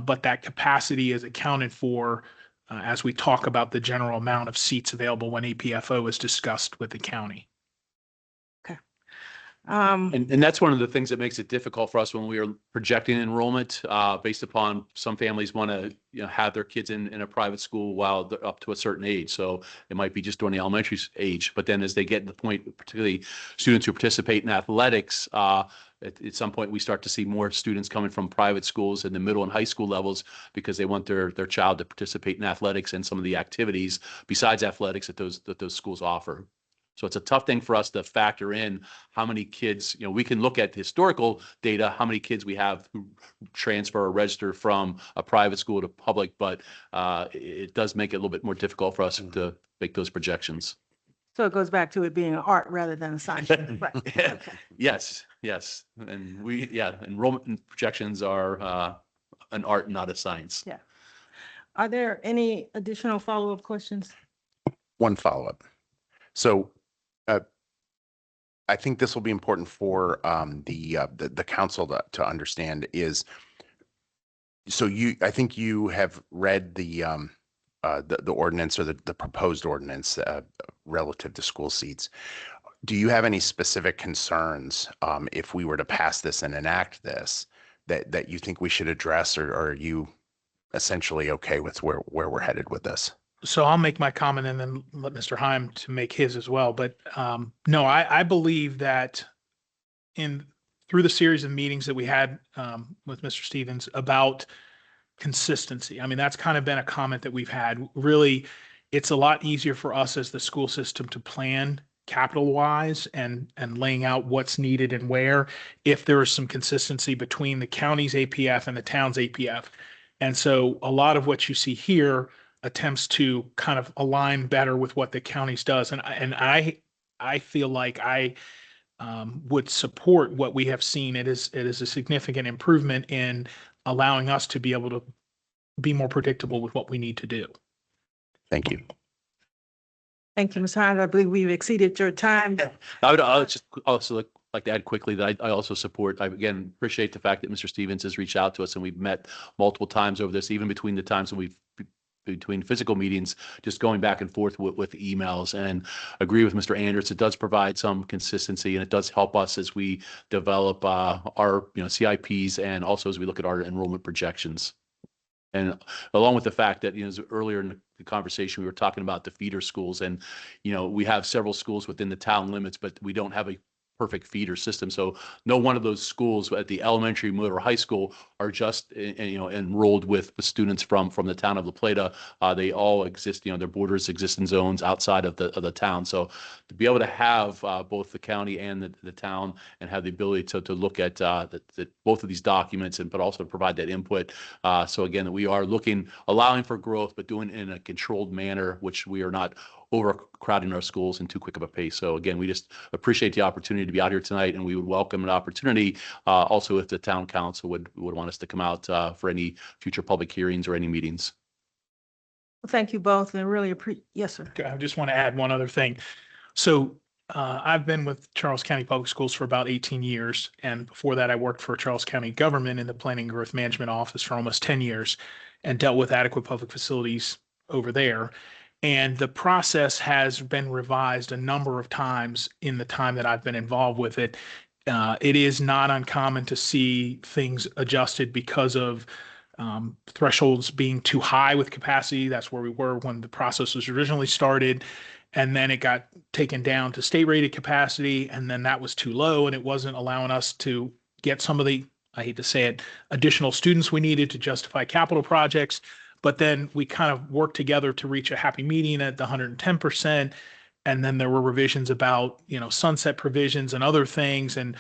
But that capacity is accounted for as we talk about the general amount of seats available when EPFO is discussed with the county. And that's one of the things that makes it difficult for us when we are projecting enrollment based upon some families want to have their kids in a private school while they're up to a certain age. So it might be just during the elementary age, but then as they get to the point, particularly students who participate in athletics, at some point we start to see more students coming from private schools in the middle and high school levels because they want their child to participate in athletics and some of the activities besides athletics that those schools offer. So it's a tough thing for us to factor in how many kids, we can look at historical data, how many kids we have who transfer or register from a private school to public, but it does make it a little bit more difficult for us to make those projections. So it goes back to it being an art rather than a science. Right. Okay. Yes, yes. And enrollment projections are an art, not a science. Yeah. Are there any additional follow-up questions? One follow-up. So I think this will be important for the council to understand is, so I think you have read the ordinance or the proposed ordinance relative to school seats. Do you have any specific concerns if we were to pass this and enact this that you think we should address, or are you essentially okay with where we're headed with this? So I'll make my comment and then let Mr. Heim to make his as well. But no, I believe that through the series of meetings that we had with Mr. Stevens about consistency. I mean, that's kind of been a comment that we've had. Really, it's a lot easier for us as the school system to plan capital wise and laying out what's needed and where, if there is some consistency between the county's APF and the town's APF. And so a lot of what you see here attempts to kind of align better with what the county's does. And I feel like I would support what we have seen. It is a significant improvement in allowing us to be able to be more predictable with what we need to do. Thank you. Thank you, Ms. Hines. I believe we've exceeded your time. I would just also like to add quickly that I also support, I again appreciate the fact that Mr. Stevens has reached out to us and we've met multiple times over this, even between the times when between physical meetings, just going back and forth with emails, and agree with Mr. Anders. It does provide some consistency and it does help us as we develop our CIPs and also as we look at our enrollment projections. And along with the fact that, earlier in the conversation, we were talking about the feeder schools, and, we have several schools within the town limits, but we don't have a perfect feeder system. So no one of those schools at the elementary, middle, or high school are just enrolled with students from the town of La Plata. They all exist, their borders exist in zones outside of the town. So to be able to have both the county and the town and have the ability to look at both of these documents but also provide that input. So again, that we are allowing for growth, but doing it in a controlled manner, which we are not overcrowding our schools in too quick of a pace. So again, we just appreciate the opportunity to be out here tonight, and we would welcome an opportunity also if the town council would want us to come out for any future public hearings or any meetings. Well, thank you both and really appreciate. Yes, sir. I just want to add one other thing. So I've been with Charles County Public Schools for about 18 years. And before that, I worked for Charles County government in the Planning and Growth Management Office for almost 10 years and dealt with adequate public facilities over there. And the process has been revised a number of times in the time that I've been involved with it. It is not uncommon to see things adjusted because of thresholds being too high with capacity. That's where we were when the process was originally started. And then it got taken down to state rated capacity. And then that was too low and it wasn't allowing us to get some of the, I hate to say it, additional students we needed to justify capital projects. But then we kind of worked together to reach a happy median at the 110%. And then there were revisions about, sunset provisions and other things and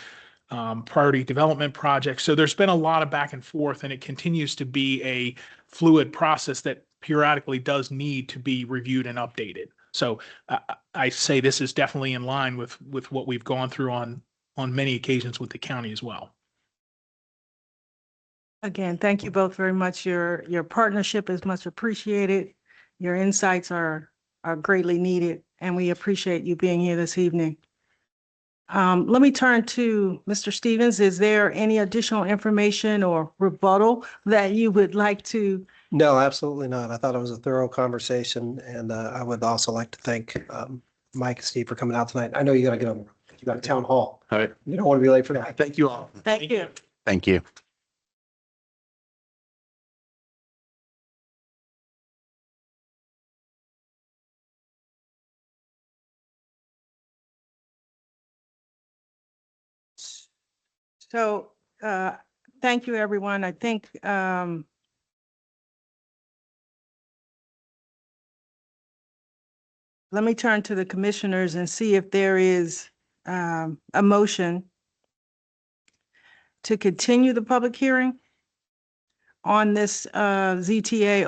priority development projects. So there's been a lot of back and forth, and it continues to be a fluid process that periodically does need to be reviewed and updated. So I say this is definitely in line with what we've gone through on many occasions with the county as well. Again, thank you both very much. Your partnership is much appreciated. Your insights are greatly needed, and we appreciate you being here this evening. Let me turn to Mr. Stevens. Is there any additional information or rebuttal that you would like to? No, absolutely not. I thought it was a thorough conversation, and I would also like to thank Mike and Steve for coming out tonight. I know you got to get on. You got a town hall. All right. You don't want to be late for that. Thank you all. Thank you. Thank you. So, thank you, everyone. I think, let me turn to the commissioners and see if there is, a motion to continue the public hearing on this, ZTA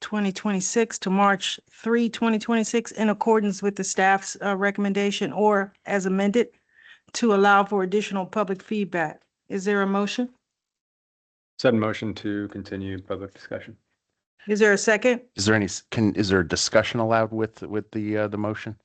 2026 to March 3, 2026, in accordance with the staff's recommendation or as amended to allow for additional public feedback. Is there a motion? Said motion to continue public discussion. Is there a second? Is there is there discussion allowed with the motion?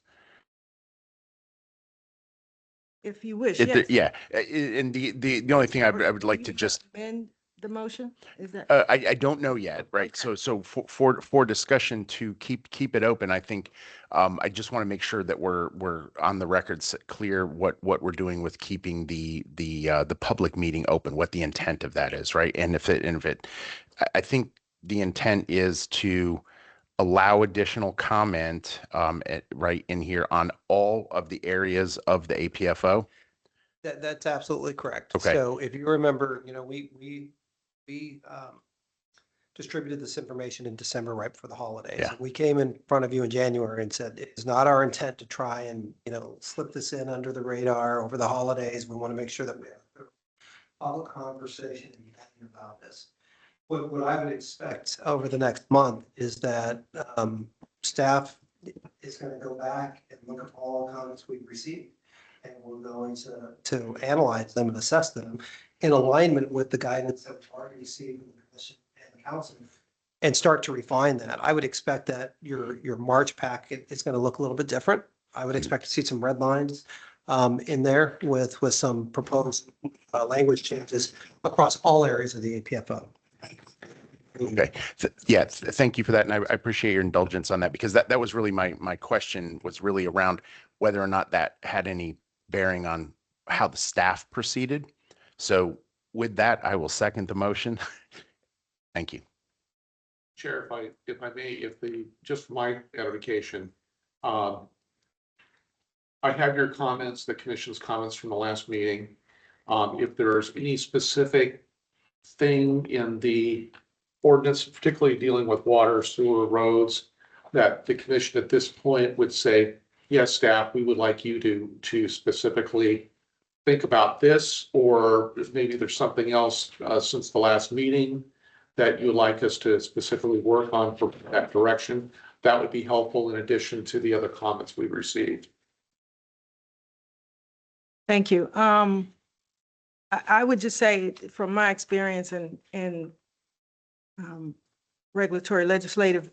If you wish, If yes. yeah, and the only thing I would like to just Amend the motion? Is that? I don't know yet, right? Okay. So for discussion to keep it open, I think I just want to make sure that we're on the record clear what we're doing with keeping the public meeting open, what the intent of that is, right? And if it I think the intent is to allow additional comment right in here on all of the areas of the APFO. That's absolutely correct. Okay. So if you remember, we distributed this information in December right before the holidays. Yeah. We came in front of you in January and said, it is not our intent to try and, slip this in under the radar over the holidays. We want to make sure that we have a public conversation about this. What I would expect over the next month is that staff is going to go back and look at all the comments we've received. And we're going to analyze them and assess them in alignment with the guidance that we've already received from the commission and the council and start to refine that. I would expect that your March packet is going to look a little bit different. I would expect to see some red lines in there with some proposed language changes across all areas of the APFO. Okay. Thank you for that. And I appreciate your indulgence on that, because that was really my question was really around whether or not that had any bearing on how the staff proceeded. So with that, I will second the motion. Thank you. Chair, if I may, just for my edification, I have your comments, the commission's comments from the last meeting. If there's any specific thing in the ordinance, particularly dealing with water, sewer, roads, that the commission at this point would say, yes, staff, we would like you to specifically think about this, or if maybe there's something else since the last meeting that you would like us to specifically work on for that direction, that would be helpful in addition to the other comments we've received. Thank you. I would just say from my experience in regulatory legislative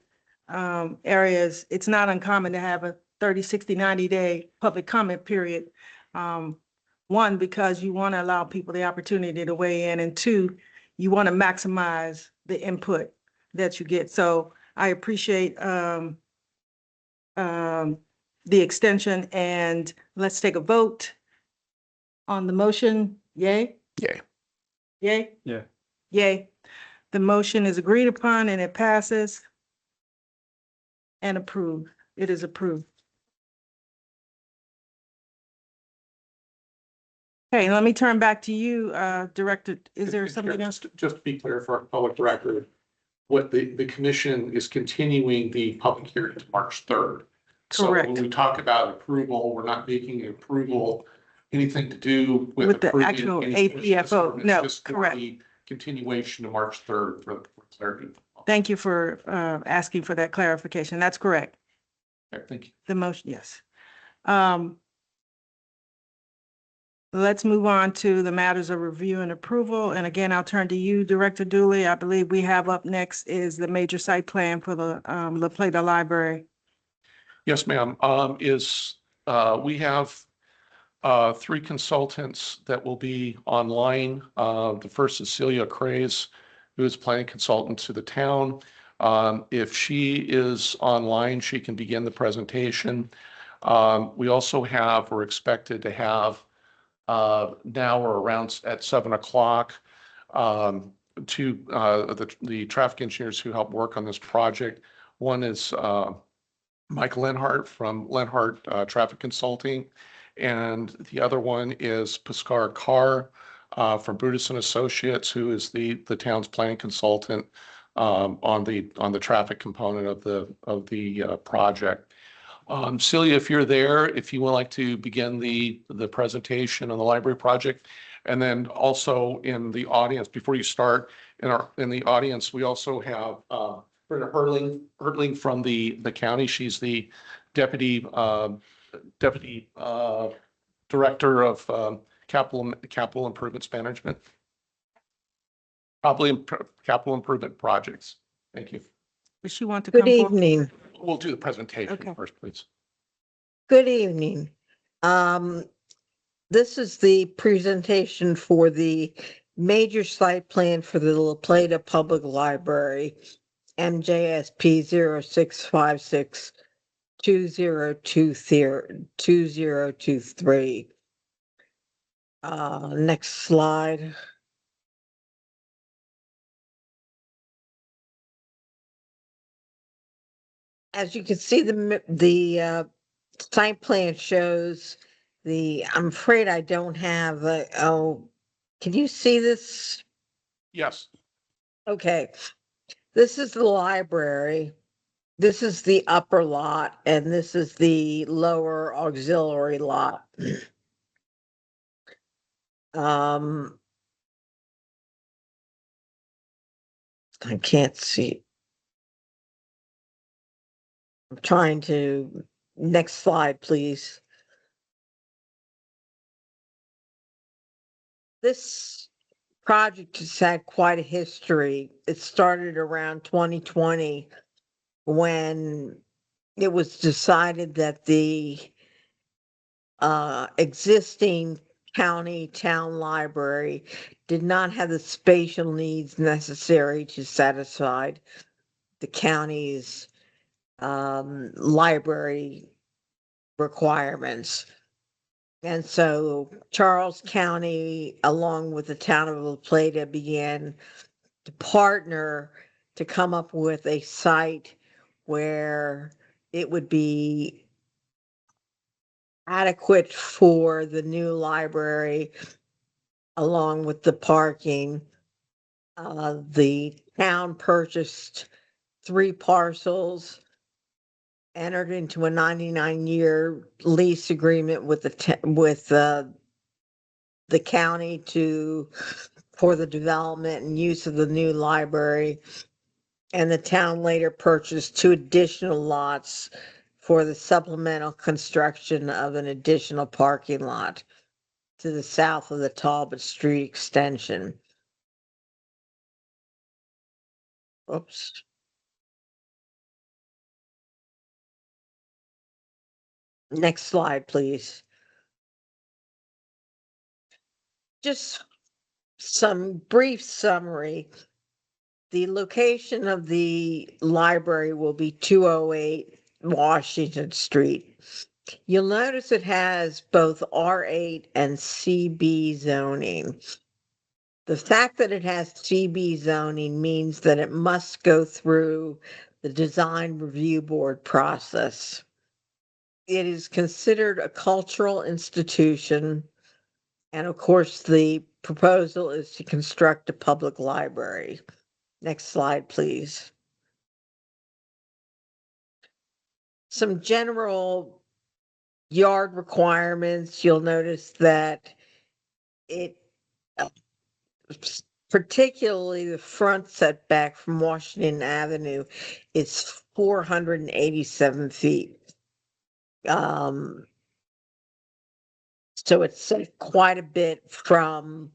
areas, it's not uncommon to have a 30, 60, 90-day public comment period. One, because you want to allow people the opportunity to weigh in, and two, you want to maximize the input that you get. So I appreciate the extension, and let's take a vote on the motion. Yay? Yay. Yay? Yeah. Yay. The motion is agreed upon and it passes and approved. It is approved. Okay, let me turn back to you, Director. Is there something else? Just to be clear for our public record, what the commission is continuing the public hearing to March 3rd. So Correct. when we talk about approval, we're not making an approval anything to do With the approving actual any APFO. ordinance, No, just for correct. the continuation to March 3rd for clarity. Thank you for asking for that clarification. That's correct. Okay, thank you. The motion, yes. Let's move on to the matters of review and approval. And again, I'll turn to you, Director Dooley. I believe we have up next is the major site plan for the La Plata Library. Yes, ma'am. We have 3 consultants that will be online. The first is Celia Craze, who is planning consultant to the town. If she is online, she can begin the presentation. We also we're expected to have now or around at 7 o'clock, the traffic engineers who help work on this project. One is Mike Lenhart from Lenhart Traffic Consulting, and the other one is Pascar Carr from Brutus and Associates, who is the town's planning consultant on the traffic component of the project. Celia, if you're there, if you would like to begin the presentation on the library project, and then also in the audience, before you start, in the audience, we also have Brenda Hertling from the county. She's the deputy director of capital improvements management. Capital improvement projects. Thank you. Does she want to Good come forward? evening. We'll do the presentation Okay. first, please. Good evening. This is the presentation for the major site plan for the La Plata Public Library, MJSP 0656 2023. Next slide. As you can see, the site plan shows I'm afraid I don't have can you see this? Yes. Okay. This is the library. This is the upper lot, and this is the lower auxiliary lot. I can't see. I'm trying to, next slide, please. This project has had quite a history. It started around 2020 when it was decided that the existing town library did not have the spatial needs necessary to satisfy the county's library requirements. And so Charles County, along with the town of La Plata, began to partner to come up with a site where it would be adequate for the new library, along with the parking. The town purchased 3 parcels, entered into a 99-year lease agreement with the county for the development and use of the new library. And the town later purchased 2 additional lots for the supplemental construction of an additional parking lot to the south of the Talbot Street extension. Oops. Next slide, please. Just some brief summary. The location of the library will be 208 Washington Street. You'll notice it has both R8 and CB zoning. The fact that it has CB zoning means that it must go through the design review board process. It is considered a cultural institution, and of course, the proposal is to construct a public library. Next slide, please. Some general yard requirements. You'll notice that it, particularly the front setback from Washington Avenue, is 487 feet. So it's set quite a bit from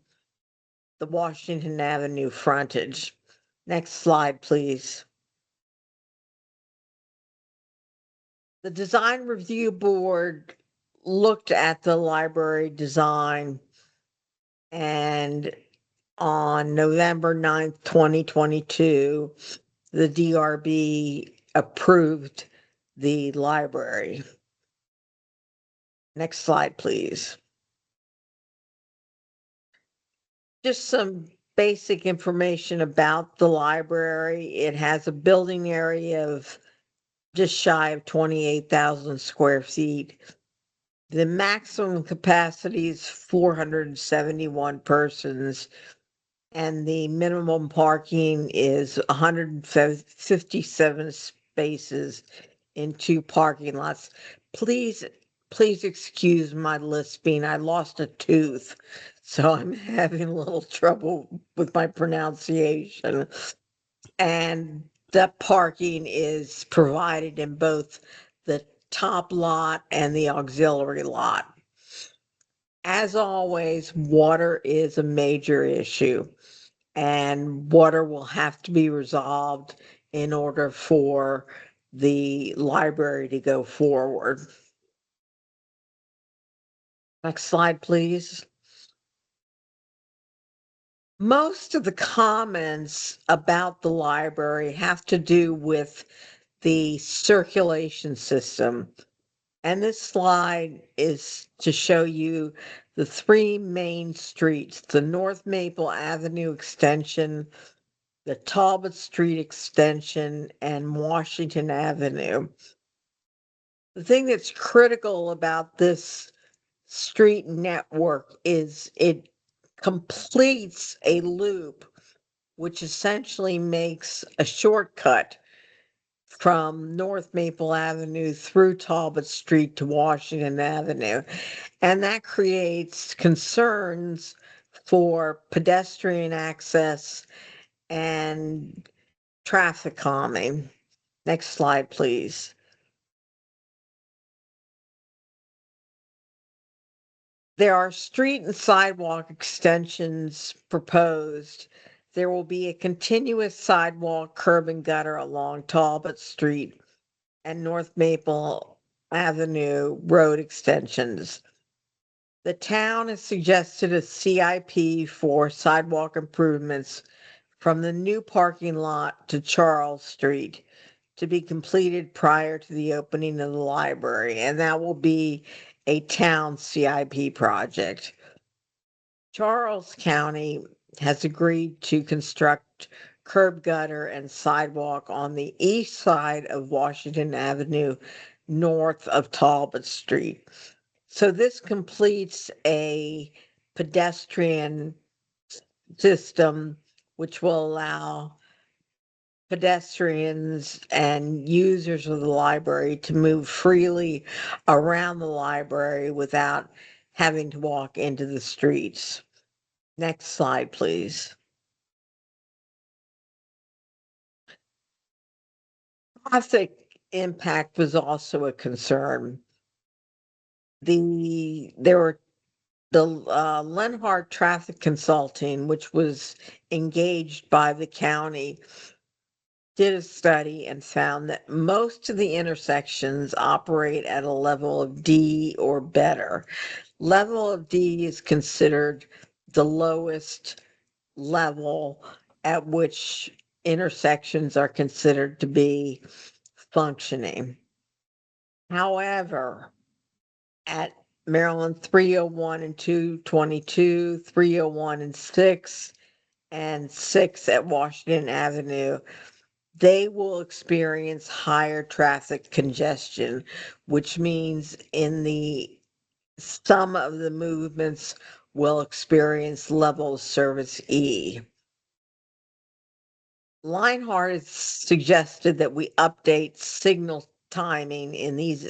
the Washington Avenue frontage. Next slide, please. The design review board looked at the library design, and on November 9th, 2022, the DRB approved the library. Next slide, please. Just some basic information about the library. It has a building area of just shy of 28,000 square feet. The maximum capacity is 471 persons, and the minimum parking is 157 spaces in 2 parking lots. Please excuse my lisping. I lost a tooth, so I'm having a little trouble with my pronunciation. And that parking is provided in both the top lot and the auxiliary lot. As always, water is a major issue, and water will have to be resolved in order for the library to go forward. Next slide, please. Most of the comments about the library have to do with the circulation system. And this slide is to show you the three main streets, the North Maple Avenue extension, the Talbot Street extension, and Washington Avenue. The thing that's critical about this street network is it completes a loop, which essentially makes a shortcut from North Maple Avenue through Talbot Street to Washington Avenue. And that creates concerns for pedestrian access and traffic calming. Next slide, please. There are street and sidewalk extensions proposed. There will be a continuous sidewalk, curb and gutter along Talbot Street and North Maple Avenue road extensions. The town has suggested a CIP for sidewalk improvements from the new parking lot to Charles Street to be completed prior to the opening of the library, and that will be a town CIP project. Charles County has agreed to construct curb gutter and sidewalk on the east side of Washington Avenue, north of Talbot Street. So this completes a pedestrian system which will allow pedestrians and users of the library to move freely around the library without having to walk into the streets. Next slide, please. Traffic impact was also a concern. There were the Lenhart Traffic Consulting, which was engaged by the county, did a study and found that most of the intersections operate at a level of D or better. Level of D is considered the lowest level at which intersections are considered to be functioning. However, at Maryland 301 and 222, 301 and 6, and 6 at Washington Avenue, they will experience higher traffic congestion, which means some of the movements will experience level of service E. Linehart has suggested that we update signal timing in these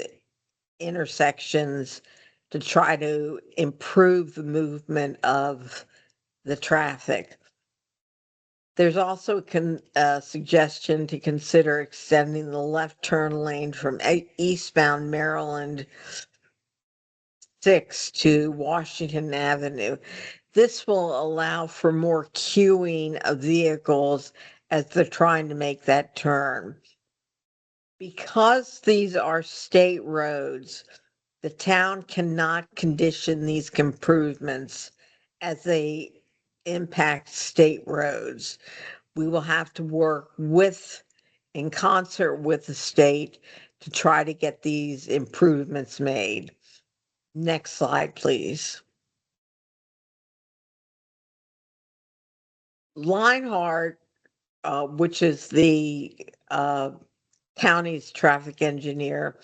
intersections to try to improve the movement of the traffic. There's also a suggestion to consider extending the left turn lane from eastbound Maryland 6 to Washington Avenue. This will allow for more queuing of vehicles as they're trying to make that turn. Because these are state roads, the town cannot condition these improvements as they impact state roads. We will have to work in concert with the state to try to get these improvements made. Next slide, please. Linehart, which is the county's traffic engineer,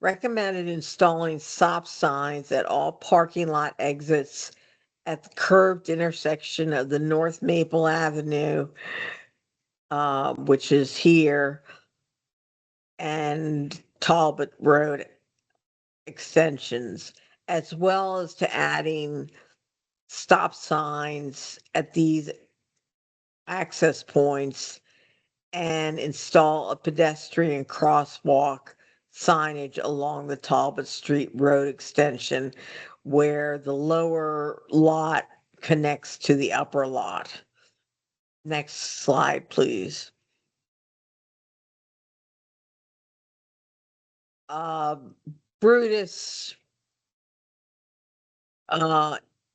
recommended installing stop signs at all parking lot exits at the curved intersection of the North Maple Avenue, which is here, and Talbot Road extensions, as well as to adding stop signs at these access points and install a pedestrian crosswalk signage along the Talbot Street Road extension where the lower lot connects to the upper lot. Next slide, please. Brutus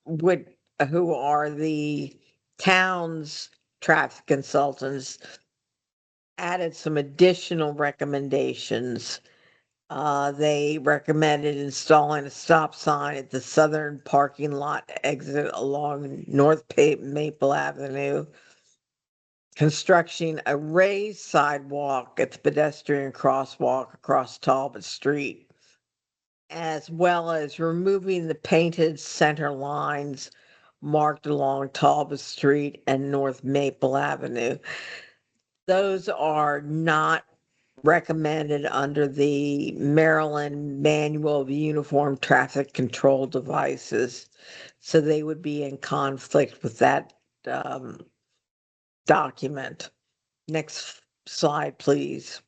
would, who are the town's traffic consultants, added some additional recommendations. They recommended installing a stop sign at the southern parking lot exit along North Maple Avenue, constructing a raised sidewalk at the pedestrian crosswalk across Talbot Street, as well as removing the painted center lines marked along Talbot Street and North Maple Avenue. Those are not recommended under the Maryland Manual of Uniform Traffic Control Devices. So they would be in conflict with that document. Next slide, please.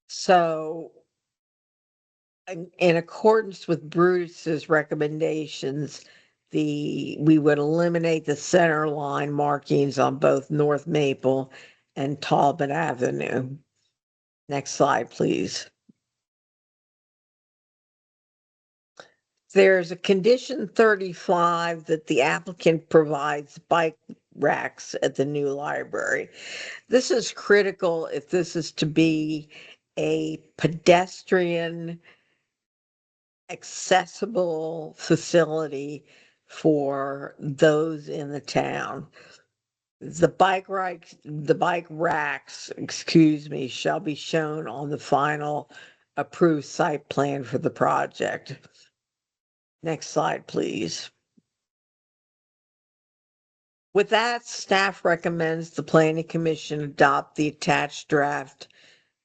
So in accordance with Bruce's recommendations, we would eliminate the center line markings on both North Maple and Talbot Avenue. Next slide, please. There's a condition 35 that the applicant provides bike racks at the new library. This is critical if this is to be a pedestrian accessible facility for those in the town. The bike racks, excuse me, shall be shown on the final approved site plan for the project. Next slide, please. With that, staff recommends the Planning Commission adopt the attached draft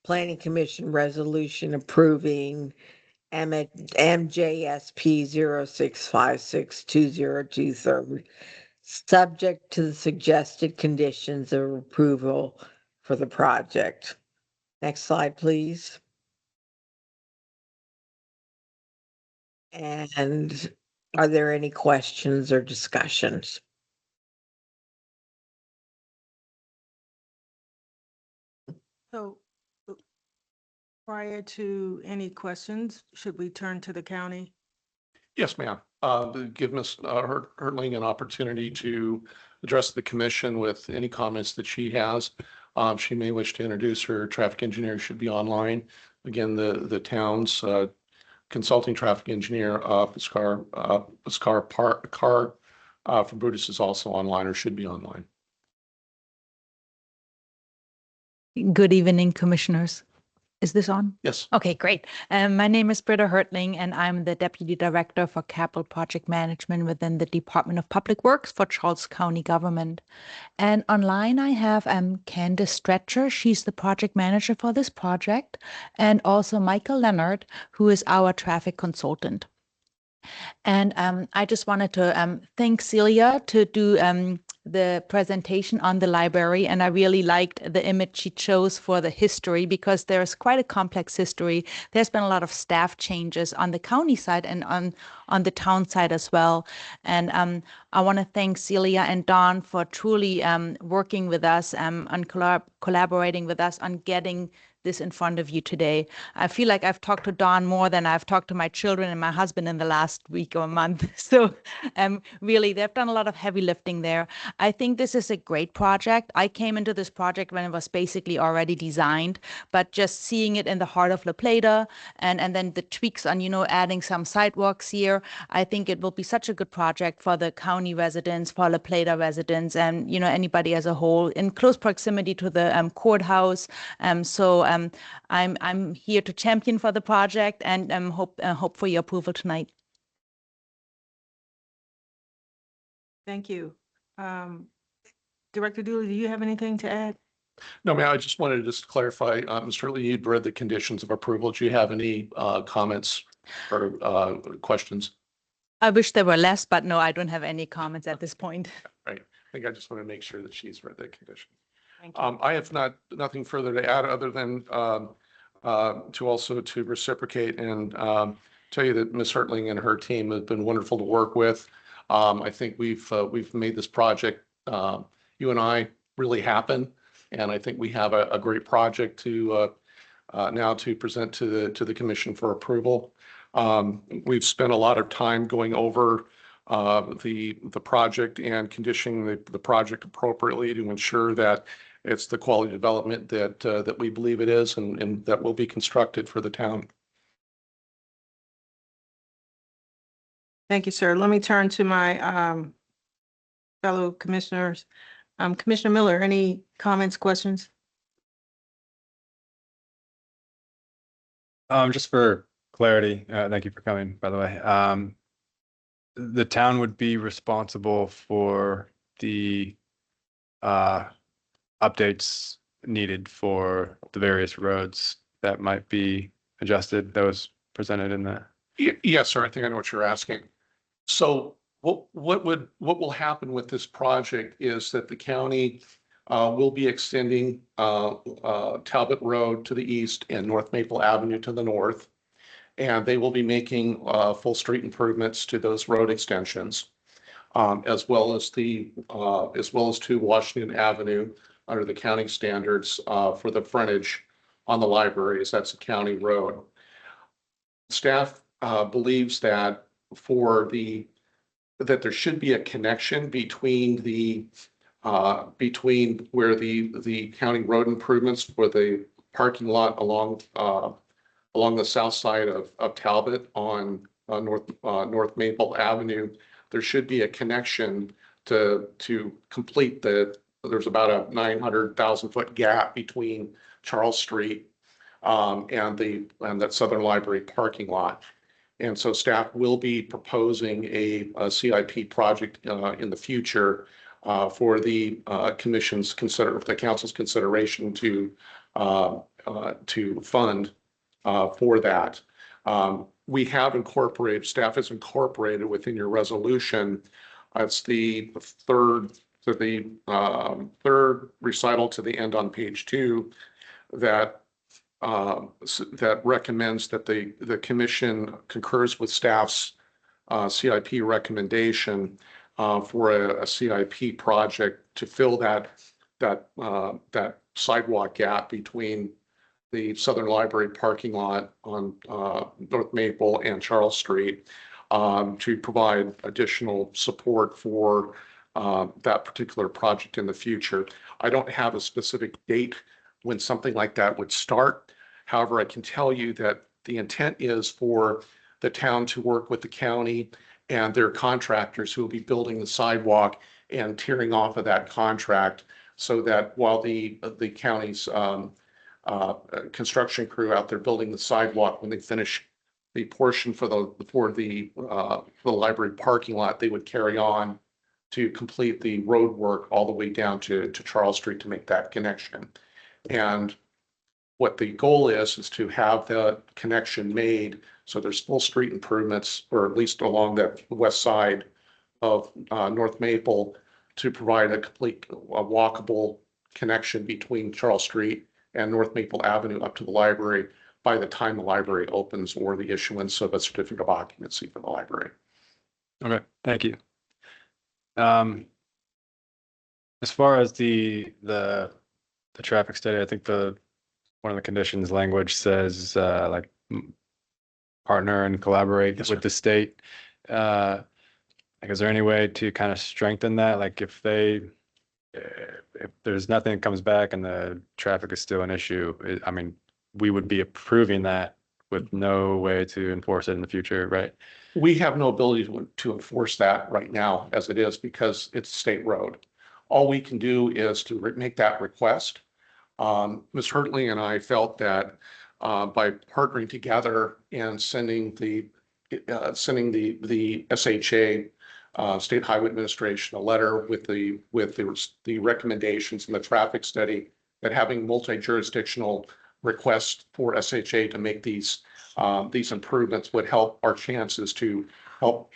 Planning Commission resolution approving MJSP 06562023, subject to the suggested conditions of approval for the project. Next slide, please. And are there any questions or discussions? So prior to any questions, should we turn to the county? Yes, ma'am. Give Ms. Hertling an opportunity to address the commission with any comments that she has. She may wish to introduce her traffic engineer, should be online. Again, the town's consulting traffic engineer, Bhaskar Park from Brutus is also online or should be online. Good evening, commissioners. Is this on? Yes. Okay, great. My name is Britta Hertling, and I'm the Deputy Director for Capital Project Management within the Department of Public Works for Charles County Government. And online I have Candace Stretcher. She's the project manager for this project, and also Michael Leonard, who is our traffic consultant. And I just wanted to thank Celia to do the presentation on the library, and I really liked the image she chose for the history because there's quite a complex history. There's been a lot of staff changes on the county side and on the town side as well. And I want to thank Celia and Dawn for truly working with us on collaborating with us on getting this in front of you today. I feel like I've talked to Dawn more than I've talked to my children and my husband in the last week or month. So really, they've done a lot of heavy lifting there. I think this is a great project. I came into this project when it was basically already designed, but just seeing it in the heart of La Plata and then the tweaks on, adding some sidewalks here, I think it will be such a good project for the county residents, for La Plata residents, and, anybody as a whole in close proximity to the courthouse. I'm here to champion for the project and hope for your approval tonight. Thank you. Director Dooley, do you have anything to add? No, ma'am, I just wanted to clarify, Mr. Lee, you'd read the conditions of approval. Do you have any comments or questions? I wish there were less, but no, I don't have any comments at this point. Right. think I just want to make sure that she's read that condition. Thank you. I have nothing further to add other than to also to reciprocate and tell you that Ms. Hertling and her team have been wonderful to work with. I think we've made this project, you and I, really happen. And I think we have a great project to now to present to the commission for approval. We've spent a lot of time going over the project and conditioning the project appropriately to ensure that it's the quality development that we believe it is and that will be constructed for the town. Thank you, sir. Let me turn to my fellow commissioners. Commissioner Miller, any comments, questions? Just for clarity, thank you for coming, by the way. The town would be responsible for the updates needed for the various roads that might be adjusted, that was presented in the. Yes, sir. I think I know what you're asking. So what will happen with this project is that the county will be extending Talbot Road to the east and North Maple Avenue to the north. And they will be making full street improvements to those road extensions, as well as to Washington Avenue under the county standards for the frontage on the libraries. That's a county road. Staff believes that that there should be a connection between where the county road improvements for the parking lot along the south side of Talbot on North Maple Avenue. There should be a connection to complete there's about a 900,000 foot gap between Charles Street and that Southern Library parking lot. And so staff will be proposing a CIP project in the future for the the council's consideration to fund for that. We have incorporated, staff has incorporated within your resolution. It's the third recital to the end on page 2 that recommends that the commission concurs with staff's CIP recommendation for a CIP project to fill that sidewalk gap between the Southern Library parking lot on North Maple and Charles Street to provide additional support for that particular project in the future. I don't have a specific date when something like that would start. However, I can tell you that the intent is for the town to work with the county and their contractors who will be building the sidewalk and tearing off of that contract so that while the county's construction crew out there building the sidewalk, when they finish the portion for the library parking lot, they would carry on to complete the road work all the way down to Charles Street to make that connection. And what the goal is to have the connection made so there's full street improvements, or at least along that west side of North Maple, to provide a complete walkable connection between Charles Street and North Maple Avenue up to the library by the time the library opens or the issuance of a certificate of occupancy for the library. Okay, thank you. As far as the traffic study, I think one of the conditions language says like partner and collaborate Yes, with sir. the state. Like, is there any way to kind of strengthen that? Like if there's nothing that comes back and the traffic is still an issue, I mean, we would be approving that with no way to enforce it in the future, right? We have no ability to enforce that right now as it is because it's a state road. All we can do is to make that request. Ms. Hertling and I felt that by partnering together and sending the SHA, State Highway Administration, a letter with the recommendations in the traffic study, that having multi-jurisdictional requests for SHA to make these improvements would help our chances to help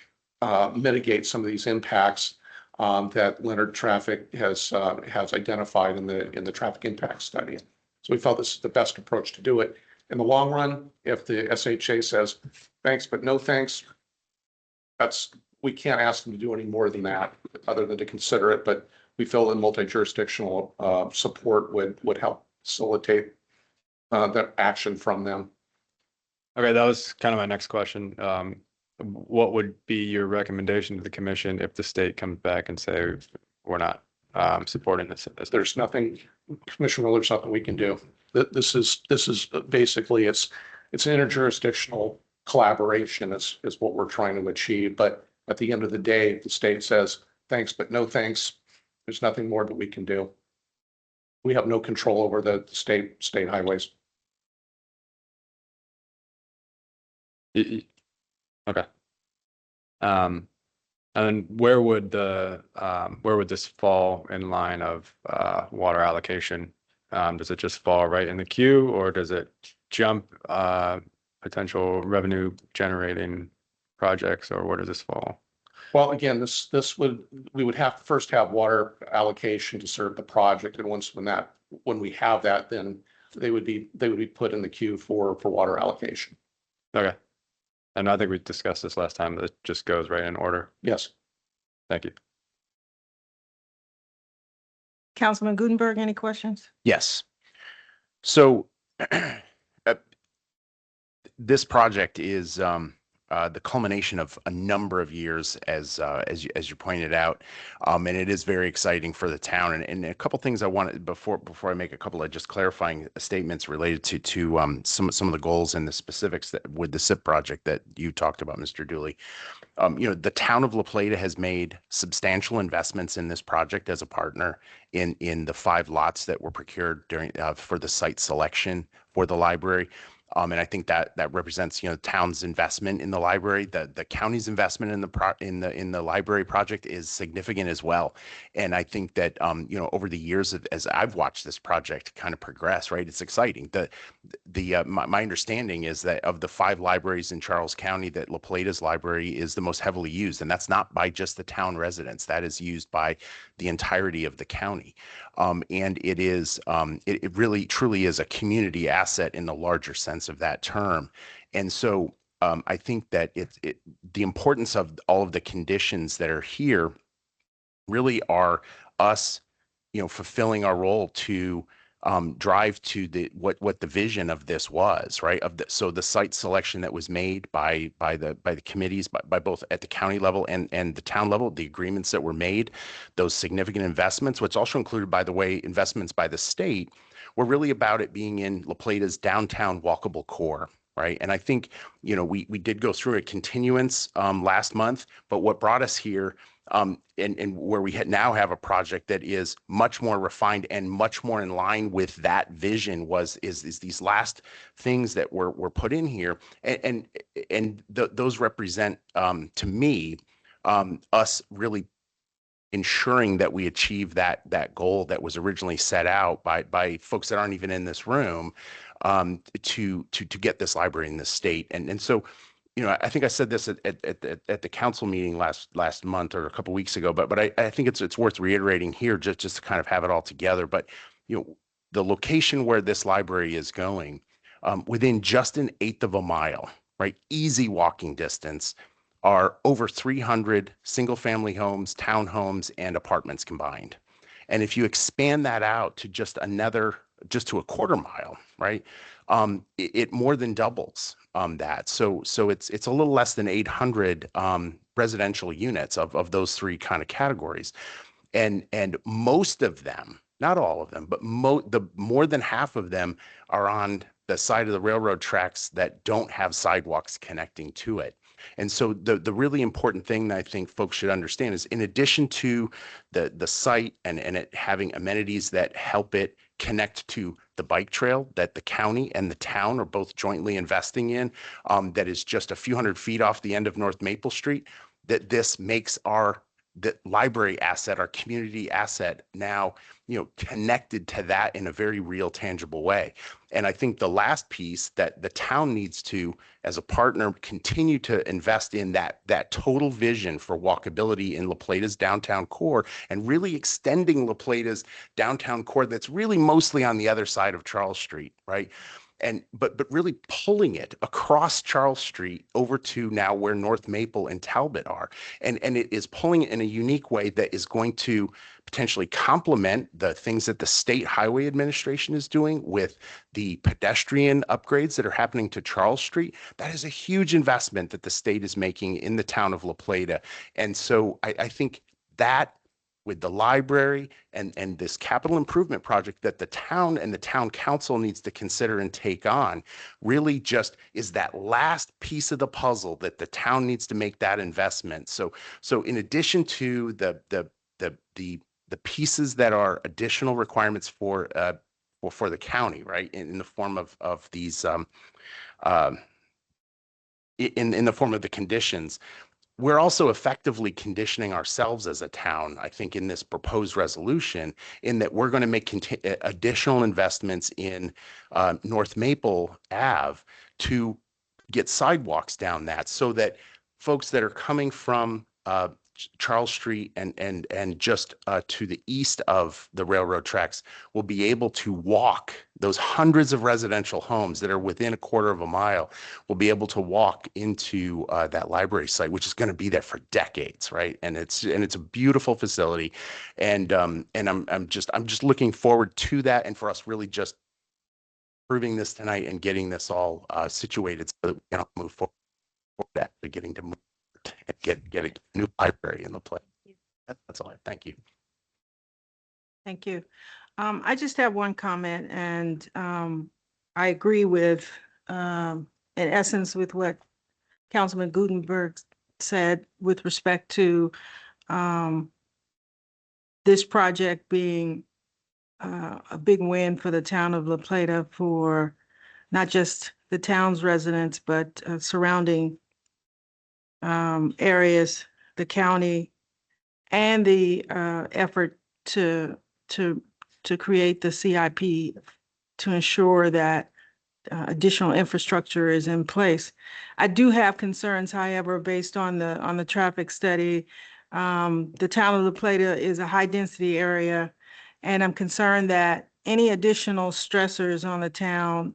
mitigate some of these impacts that Leonard Traffic has identified in the traffic impact study. So we felt this is the best approach to do it. In the long run, if the SHA says, thanks, but no thanks, we can't ask them to do any more than that, other than to consider it, but we feel that multi-jurisdictional support would help facilitate that action from them. Okay, that was kind of my next question. What would be your recommendation to the commission if the state comes back and say, we're not supporting this? There's nothing, Commissioner Miller, there's nothing we can do. This is basically, it's an interjurisdictional collaboration is what we're trying to achieve. But at the end of the day, if the state says, thanks, but no thanks, there's nothing more that we can do. We have no control over the state highways. Okay. And then where would this fall in line of water allocation? Does it just fall right in the queue, or does it jump potential revenue generating projects, or where does this fall? Well, again, we would have to first have water allocation to serve the project, and when we have that, then they would be put in the queue for water allocation. Okay. And I think we discussed this last time, but it just goes right in order. Yes. Thank you. Councilman Gutenberg, any questions? Yes. So this project is the culmination of a number of years, as you pointed out, and it is very exciting for the town. And a couple things I wanted before I make a couple of just clarifying statements related to some of the goals and the specifics that with the SIP project that you talked about, Mr. Dooley. The town of La Plata has made substantial investments in this project as a partner in the 5 lots that were procured during for the site selection for the library. And I think that represents, the town's investment in the library. The county's investment in the library project is significant as well. And I think that over the years as I've watched this project kind of progress, right, it's exciting. My understanding is that of the 5 libraries in Charles County, that La Plata's library is the most heavily used, and that's not by just the town residents. That is used by the entirety of the county. And it is it really truly is a community asset in the larger sense of that term. And so I think that the importance of all of the conditions that are here really are us, fulfilling our role to drive to what the vision of this was, right? So the site selection that was made by the committees, by both at the county level and the town level, the agreements that were made, those significant investments, which also included, by the way, investments by the state, were really about it being in La Plata's downtown walkable core. Right. And I think, we did go through a continuance last month, but what brought us here and where we now have a project that is much more refined and much more in line with that vision is these last things that were put in here. And those represent, to me, us really ensuring that we achieve that goal that was originally set out by folks that aren't even in this room, to get this library in this state. And so, I think I said this at the council meeting last month or a couple weeks ago, but I think it's worth reiterating here just to kind of have it all together. But, the location where this library is going, within just an 1/8 of a mile, right? Easy walking distance, are over 300 single-family homes, townhomes, and apartments combined. And if you expand that out to just to a 1/4 mile, right, it more than doubles that. So it's a little less than 800 residential units of those 3 kind of categories, and most of them, not all of them, but more than half of them are on the side of the railroad tracks that don't have sidewalks connecting to it. And so the really important thing that I think folks should understand is, in addition to the site and it having amenities that help it connect to the bike trail that the county and the town are both jointly investing in, that is just a few hundred feet off the end of North Maple Street, that this makes our the library asset, our community asset now, connected to that in a very real, tangible way. And I think the last piece that the town needs to, as a partner, continue to invest in that total vision for walkability in La Plata's downtown core, and really extending La Plata's downtown core that's really mostly on the other side of Charles Street, right? But really pulling it across Charles Street over to now where North Maple and Talbot are. And it is pulling it in a unique way that is going to potentially complement the things that the State Highway Administration is doing with the pedestrian upgrades that are happening to Charles Street. That is a huge investment that the state is making in the town of La Plata. And so I think that with the library and this capital improvement project that the town and the town council needs to consider and take on, really just is that last piece of the puzzle that the town needs to make that investment. So in addition to the pieces that are additional requirements for the county, right, in the form of these in the form of the conditions, we're also effectively conditioning ourselves as a town, I think, in this proposed resolution, in that we're going to make additional investments in North Maple Ave to get sidewalks down that, so that folks that are coming from Charles Street and just to the east of the railroad tracks will be able to walk. Those hundreds of residential homes that are within a quarter of a mile will be able to walk into that library site, which is going to be there for decades, right? And it's a beautiful facility, and I'm just looking forward to that, and for us really just proving this tonight and getting this all situated so that we can move forward that to getting to move and get a new library in the place. That's all. Thank you. Thank you. I just have one comment, and I agree with, in essence, with what Councilman Gutenberg said with respect to this project being a big win for the town of La Plata, for not just the town's residents, but surrounding areas, the county, and the effort to create the CIP to ensure that additional infrastructure is in place. I do have concerns, however, based on the traffic study. The town of La Plata is a high density area, and I'm concerned that any additional stressors on the town,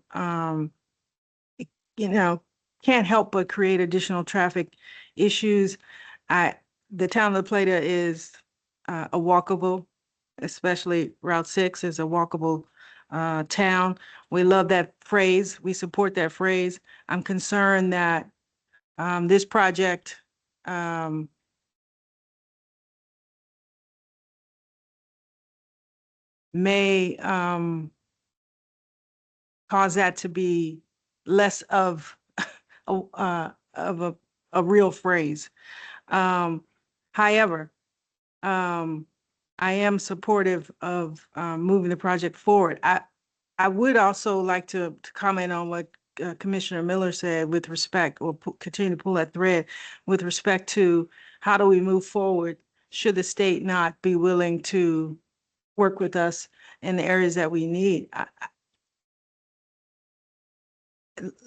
can't help but create additional traffic issues. The town of La Plata is a walkable, especially Route 6 is a walkable town. We love that phrase. We support that phrase. I'm concerned that this project may cause that to be less of a real phrase. However, I am supportive of moving the project forward. I would also like to comment on what Commissioner Miller said with respect, or continue to pull that thread with respect to how do we move forward should the state not be willing to work with us in the areas that we need.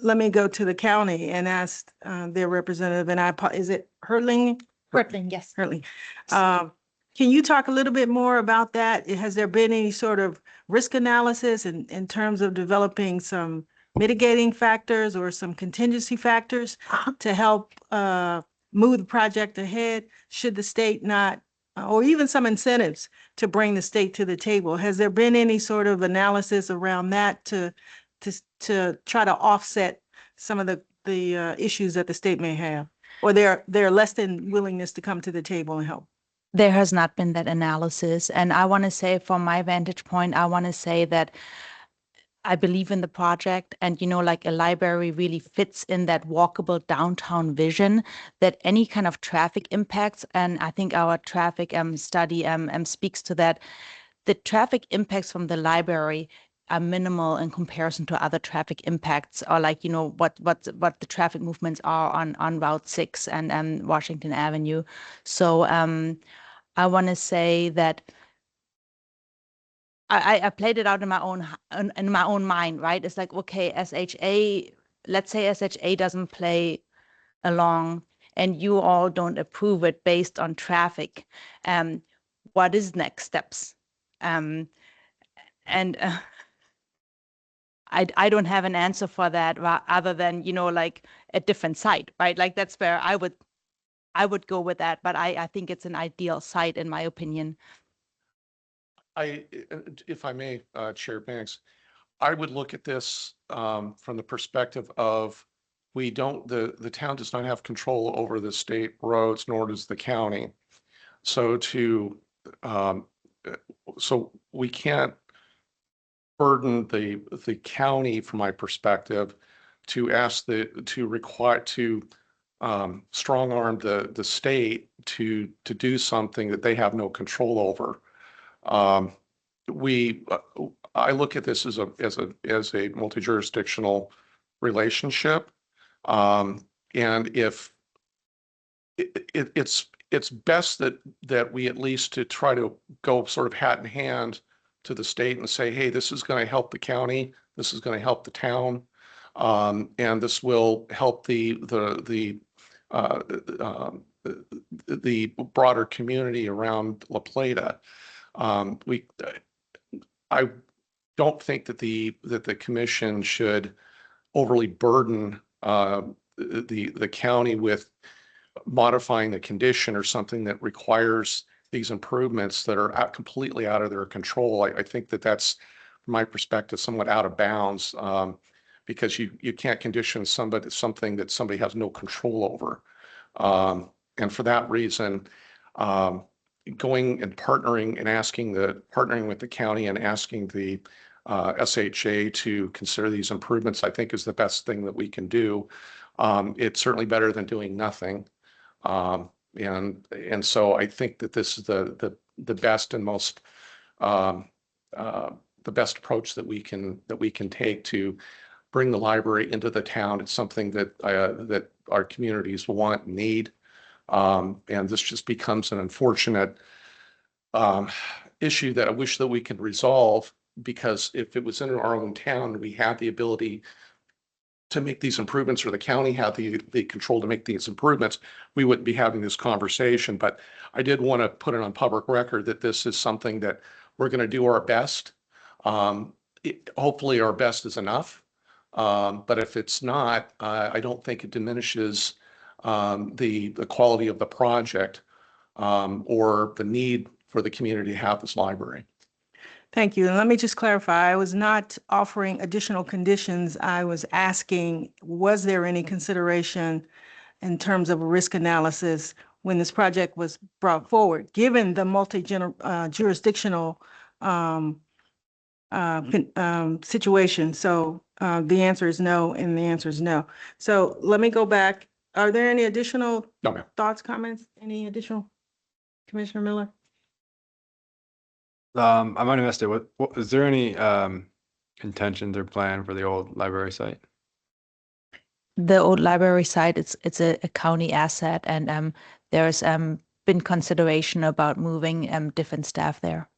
Let me go to the county and ask their representative, and is it Hertling? Hertling, yes. Hertling. Can you talk a little bit more about that? Has there been any sort of risk analysis in terms of developing some mitigating factors or some contingency factors to help move the project ahead should the state not, or even some incentives to bring the state to the table? Has there been any sort of analysis around that to try to offset some of the issues that the state may have, or their less than willingness to come to the table and help? There has not been that analysis. And I want to say, from my vantage point, I want to say that I believe in the project, and like a library really fits in that walkable downtown vision, that any kind of traffic impacts, and I think our traffic study speaks to that, the traffic impacts from the library are minimal in comparison to other traffic impacts, or like what the traffic movements are on Route 6 and Washington Avenue. So I want to say that I played it out in my own mind, right? It's like, okay, SHA, let's say SHA doesn't play along and you all don't approve it based on traffic. What is next steps? And I don't have an answer for that other than, like a different site, right? Like that's where I would go with that, but I think it's an ideal site in my opinion. If I may, Chair Banks, I would look at this from the perspective of the town does not have control over the state roads, nor does the county. So so we can't burden the county, from my perspective, to strong arm the state to do something that they have no control over. I look at this as a multi-jurisdictional relationship. And if it's best that we at least to try to go sort of hat in hand to the state and say, hey, this is going to help the county, this is going to help the town, and this will help the broader community around La Plata. I don't think that the commission should overly burden the county with modifying the condition or something that requires these improvements that are completely out of their control. I think that that's, from my perspective, somewhat out of bounds, because you can't condition something that somebody has no control over. And for that reason, going and partnering with the county and asking the SHA to consider these improvements, I think is the best thing that we can do. It's certainly better than doing nothing. And so I think that this is the best and most the best approach that we can take to bring the library into the town. It's something that our communities want and need. And this just becomes an unfortunate issue that I wish that we could resolve, because if it was in our own town, we had the ability to make these improvements, or the county had the control to make these improvements, we wouldn't be having this conversation. But I did want to put it on public record that this is something that we're going to do our best. Hopefully our best is enough. But if it's not, I don't think it diminishes the quality of the project or the need for the community to have this library. Thank you. And let me just clarify, I was not offering additional conditions. I was asking, was there any consideration in terms of a risk analysis when this project was brought forward, given the multi-jurisdictional situation? So the answer is no, and the answer is no. So let me go back. Are there any additional No, ma'am. thoughts, comments? Any additional? Commissioner Miller? I might have missed it. What is there any intentions or plan for the old library site? The old library site, it's a county asset, and there's been consideration about moving different staff there.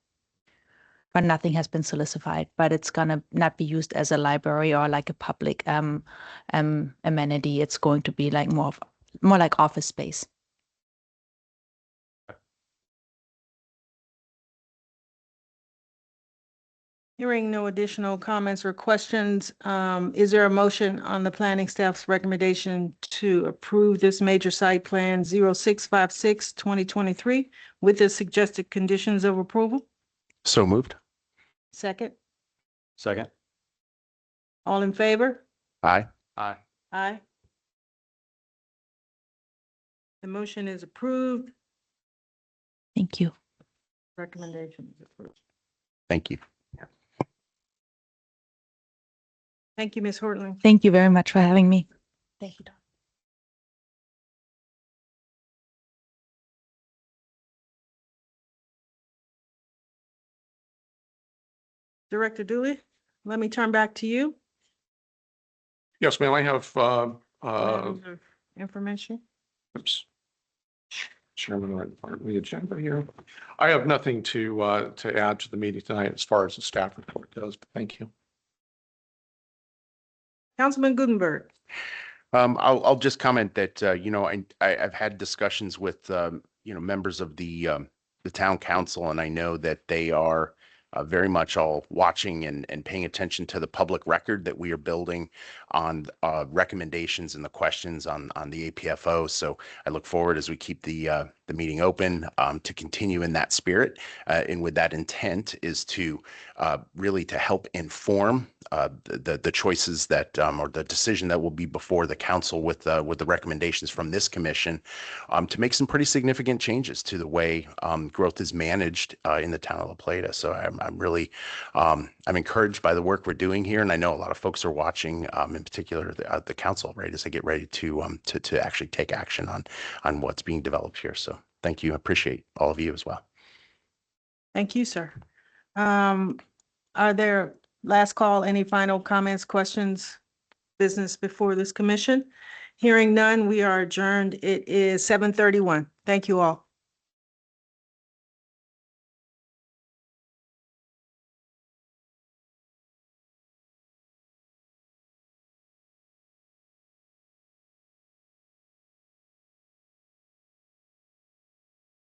But nothing has been solidified, but it's gonna not be used as a library or like a public amenity. It's going to be like more like office space. Hearing no additional comments or questions, is there a motion on the planning staff's recommendation to approve this major site plan 0656-2023 with the suggested conditions of approval? So moved. Second, Second. all in favor? Aye. Aye. Aye. The motion is approved. Thank you. Recommendation is approved. Thank you. Thank you, Ms. Hortling. Thank you very much for having me. Thank you, Dawn. Director Dooley, let me turn back to you. Yes, ma'am. I have Information. oops. Chairman, right part of the agenda here. I have nothing to add to the meeting tonight as far as the staff report goes, but thank you. Councilman Gutenberg. I'll just comment that, I've had discussions with, members of the town council, and I know that they are very much all watching and paying attention to the public record that we are building on recommendations and the questions on the APFO. So I look forward, as we keep the meeting open, to continue in that spirit. And with that intent is to really to help inform the choices that or the decision that will be before the council with the recommendations from this commission, to make some pretty significant changes to the way growth is managed in the town of La Plata. So I'm really I'm encouraged by the work we're doing here, and I know a lot of folks are watching, in particular the council, right, as they get ready to actually take action on what's being developed here. So thank you. I appreciate all of you as well. Thank you, sir. Are there, last call, any final comments, questions, business before this commission? Hearing none, we are adjourned. It is 7:31. Thank you all.